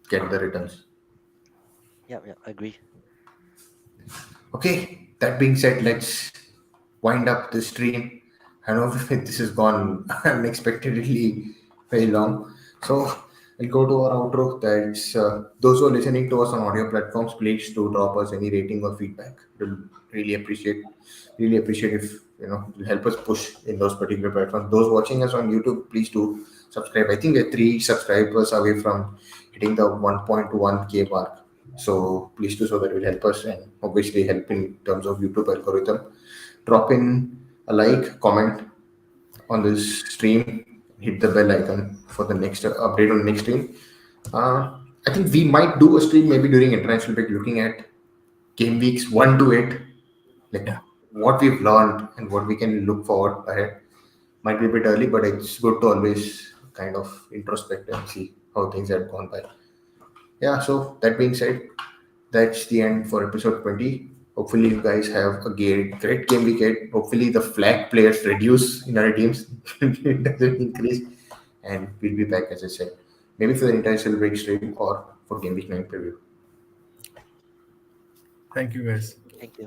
get the returns. Yeah, yeah, agree. Okay, that being said, let's wind up the stream. I know this has gone unexpectedly very long. So I'll go to our outro. That's those who are listening to us on audio platforms, please do drop us any rating or feedback. We'll really appreciate if it'll help us push in those particular platforms. Those watching us on YouTube, please do subscribe. I think we're 3 subscribers away from hitting the 1.1k mark. So please do so that will help us and obviously help in terms of YouTube algorithm. Drop in a like, comment on this stream, hit the bell icon for the next update on the next stream. I think we might do a stream maybe during international break looking at game weeks 1 to 8, like Yeah. what we've learned and what we can look forward ahead. Might be a bit early, but it's good to always kind of introspect and see how things have gone by. Yeah, so that being said, that's the end for episode 20. Hopefully, you guys have a great game weekend. Hopefully, the flag players reduce in our teams, it doesn't increase, and we'll be back, as I said, maybe for the international break stream or for game week 9 preview. Thank you, guys. Thank you.